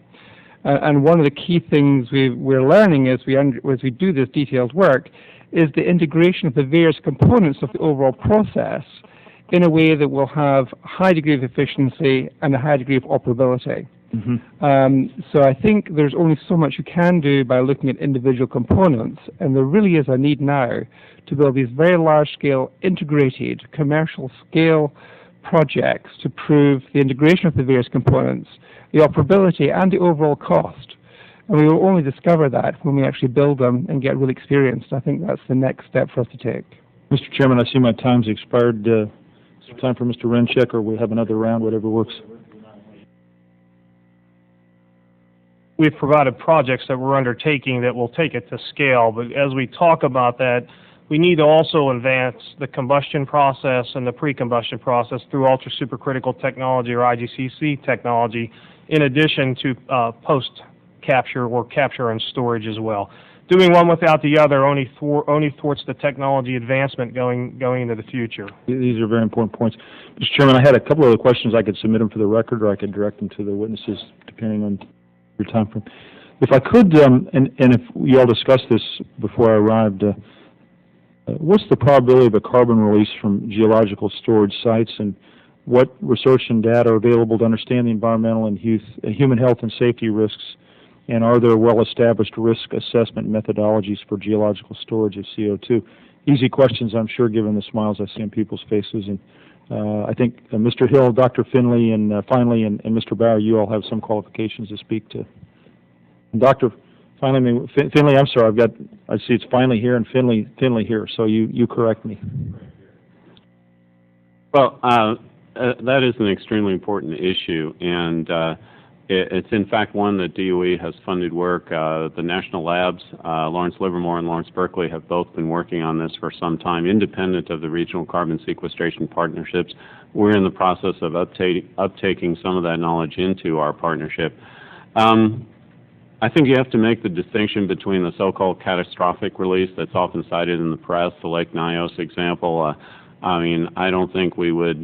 And one of the key things we're learning as we do this detailed work is the integration of the various components of the overall process in a way that will have a high degree of efficiency and a high degree of operability. So I think there's only so much you can do by looking at individual components, and there really is a need now to build these very large-scale, integrated, commercial-scale projects to prove the integration of the various components, the operability, and the overall cost. And we will only discover that when we actually build them and get really experienced. I think that's the next step for us to take. Mr. Chairman, I see my time's expired. Is it time for Mr. Rencheck, or we have another round, whatever works? We've provided projects that we're undertaking that will take it to scale, but as we talk about that, we need to also advance the combustion process and the pre-combustion process through ultra-supercritical technology or IGCC technology, in addition to post-capture or capture and storage as well. Doing one without the other only thwarts the technology advancement going into the future. These are very important points. Mr. Chairman, I had a couple of other questions. I could submit them for the record, or I could direct them to the witnesses, depending on your time frame. If I could, and if you all discussed this before I arrived, what's the probability of a carbon release from geological storage sites, and what research and data are available to understand the environmental and human health and safety risks, and are there well-established risk assessment methodologies for geological storage of CO2? Easy questions, I'm sure, given the smiles I see on people's faces, and I think Mr. Hill, Dr. Finley, and finally, and Mr. Bauer, you all have some qualifications to speak to. And Dr. Finley, I'm sorry, I see it's Finley here and Finley here, so you correct me. Well, that is an extremely important issue, and it's in fact one that DOE has funded work. The national labs, Lawrence Livermore and Lawrence Berkeley, have both been working on this for some time, independent of the regional carbon sequestration partnerships. We're in the process of uptaking some of that knowledge into our partnership. I think you have to make the distinction between the so-called catastrophic release that's often cited in the press, the Lake Nyos example. I mean, I don't think we would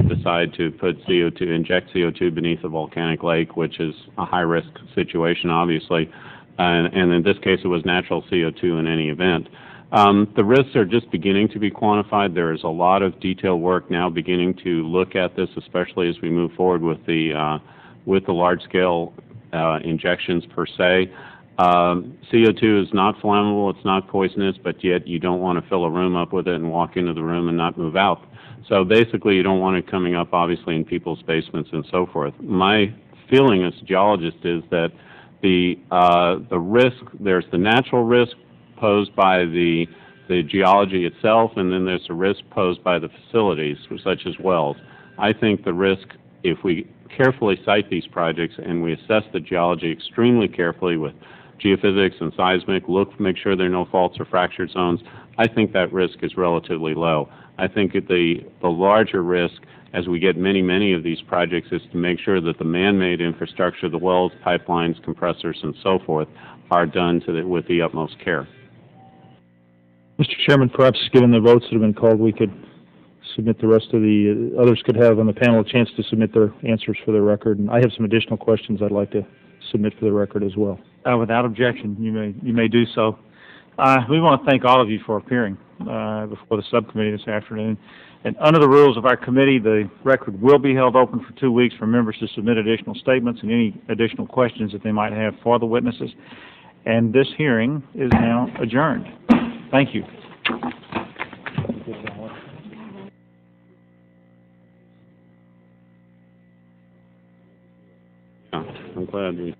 decide to put inject CO2 beneath a volcanic lake, which is a high-risk situation, obviously. And in this case, it was natural CO2 in any event. The risks are just beginning to be quantified. There is a lot of detailed work now beginning to look at this, especially as we move forward with the large-scale injections per se. CO2 is not flammable, it's not poisonous, but yet you don't want to fill a room up with it and walk into the room and not move out. So basically you don't want it coming up obviously in people's basements and so forth. My feeling as a geologist is that the risk, there's the natural risk posed by the geology itself, and then there's a risk posed by the facilities, such as wells. I think the risk, if we carefully cite these projects and we assess the geology extremely carefully with geophysics and seismic, make sure there are no faults or fractured zones, I think that risk is relatively low. I think the larger risk, as we get many of these projects, is to make sure that the man-made infrastructure, the wells, pipelines, compressors, and so forth, are done with the utmost care. Mr. Chairman, perhaps given the votes that have been called, we could submit the rest of the others could have on the panel a chance to submit their answers for the record. And I have some additional questions I'd like to submit for the record as well. Without objection, you may do so. We want to thank all of you for appearing before the subcommittee this afternoon. And under the rules of our committee, the record will be held open for 2 weeks for members to submit additional statements and any additional questions that they might have for the witnesses. And this hearing is now adjourned. Thank you. I'm glad we